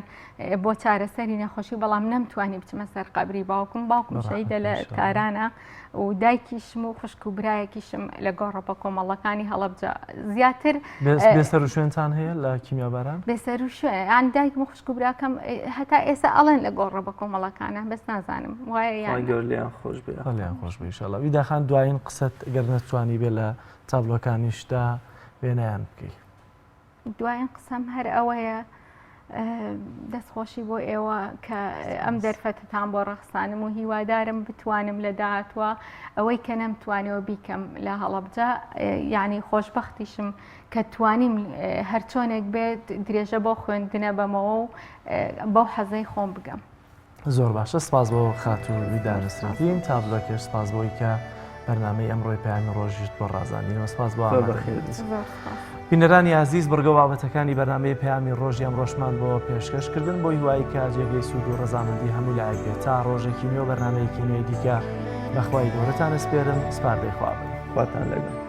بۆ چارەسەری نەخۆشی بەڵام نەمتوانی بچمە سەر قەبری باوکم شەیدە لە تارانە و دایکیشم و خوشک و برایەکیشم لە گۆڕە بە کۆمەڵەکانی هەڵەبجە زیاتر بێسەر و شوێنتان هەیە لە کیمیاباران بێسەر و شوێن ئەن دایکم و خوشک و براکەم هەتا ئێستا ئەڵێن لە گۆڕە بە کۆمەڵەکانە بەس نازانم وایە گەورلیان خۆش بێ خۆلیان خۆش بێ ئینشاءڵڵا ویداخان دوایین قسەت ئەگەر نەتوانی بێ لە تابلۆکانیشتا وێنەیان بکەی دوایین قسەم هەر ئەوەیە دەستخۆشی بۆ ئێوە کە ئەم دەرفەتتان بۆ ڕەخسانم و هیوادارم بتوانم لە داهاتوە ئەوەی کە نەمتوانەوە بیکەم لە هەڵەبجە یعنی خۆشبەختیشم کە توانیم هەر چۆنێک بێت درێژە بۆ خوێندنە بەمەوە و بەو حەزەی خۆم بگەم زۆر باشە سپاس بۆ خاتوو دانووسین تابلۆکەش سپاس بۆی کە بەرنامەی ئەمڕۆی پەیامی ڕۆژیت بۆ ڕازاندنەوە سپاس بۆ بینەرانی عزیز بەرگە بابەتەکانی بەرنامەی پەیامی ڕۆژی ئەم ڕۆژمان بۆ پێشکەشکردن بۆ هیوای کە جێگەی سوود و ڕەزامەندی هەموو لایەک بێت تا ڕۆژێکی نوێ بەرنامەیەکی نوێی دیکە بەخوای گەورەتان ئەسپێرم سپاردەی خوابن خواتان لەگەڵ